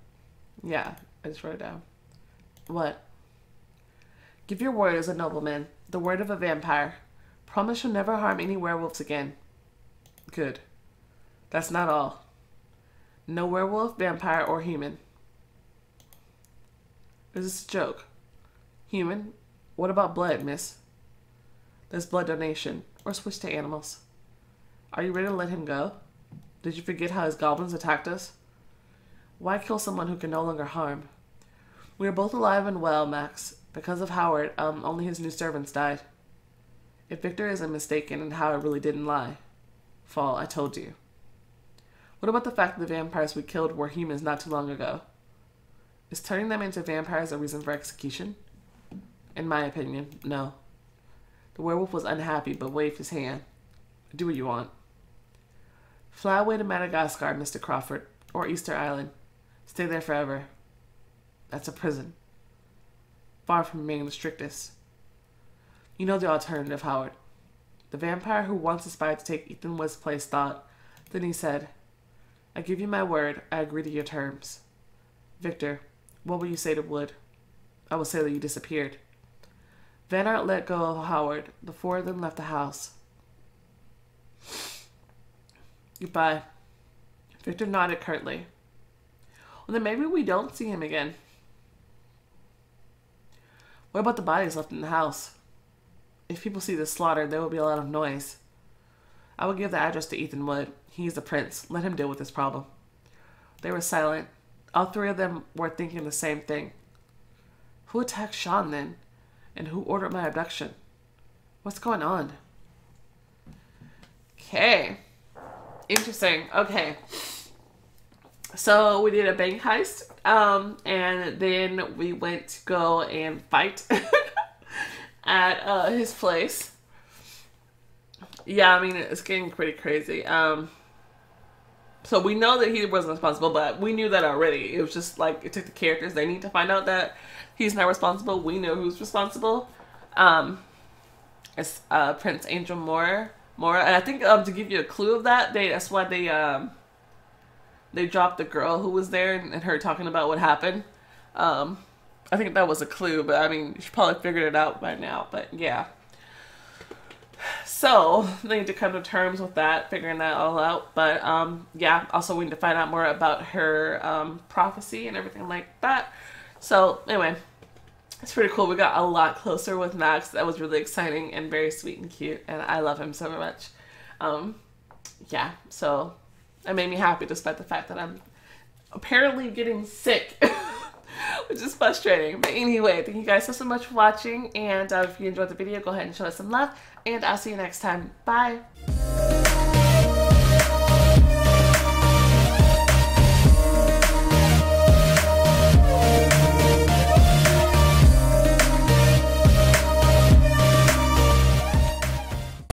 Yeah, I just wrote it down. What? Give your word as a nobleman, the word of a vampire. Promise you'll never harm any werewolves again. Good. That's not all. No werewolf, vampire, or human. Is this a joke? Human? What about blood, miss? There's blood donation. Or switch to animals. Are you ready to let him go? Did you forget how his goblins attacked us? Why kill someone who can no longer harm? We are both alive and well, Max. Because of Howard, only his new servants died. If Victor isn't mistaken and Howard really didn't lie. Fall, I told you. What about the fact that the vampires we killed were humans not too long ago? Is turning them into vampires a reason for execution? In my opinion, no. The werewolf was unhappy but waved his hand. Do what you want. Fly away to Madagascar, Mr. Crawford, or Easter Island. Stay there forever. That's a prison. Far from being the strictest. You know the alternative, Howard. The vampire who once aspired to take Ethan Wood's place thought. Then he said, I give you my word. I agree to your terms. Victor, what will you say to Wood? I will say that you disappeared. Van Art let go of Howard. The four of them left the house. Goodbye. Victor nodded curtly. Well, then maybe we don't see him again. What about the bodies left in the house? If people see this slaughter, there will be a lot of noise. I will give the address to Ethan Wood. He is the prince. Let him deal with this problem. They were silent. All three of them were thinking the same thing. Who attacked Sean then? And who ordered my abduction? What's going on? Okay. Interesting. Okay. So we did a bank heist. And then we went to go and fight at his place. Yeah, I mean, it's getting pretty crazy. So we know that he wasn't responsible, but we knew that already. It was just like, it took the characters. They need to find out that he's not responsible. We know who's responsible. It's Prince Angel Mora. And I think to give you a clue of that, that's why they dropped the girl who was there and her talking about what happened. I think that was a clue, but I mean, you should probably figured it out by now. But yeah. So they need to come to terms with that, figuring that all out. But yeah, also we need to find out more about her prophecy and everything like that. So anyway, it's pretty cool. We got a lot closer with Max. That was really exciting and very sweet and cute, and I love him so much. Yeah, so it made me happy despite the fact that I'm apparently getting sick. Which is frustrating. But anyway, thank you guys so much for watching. And if you enjoyed the video, go ahead and show us some love. And I'll see you next time. Bye.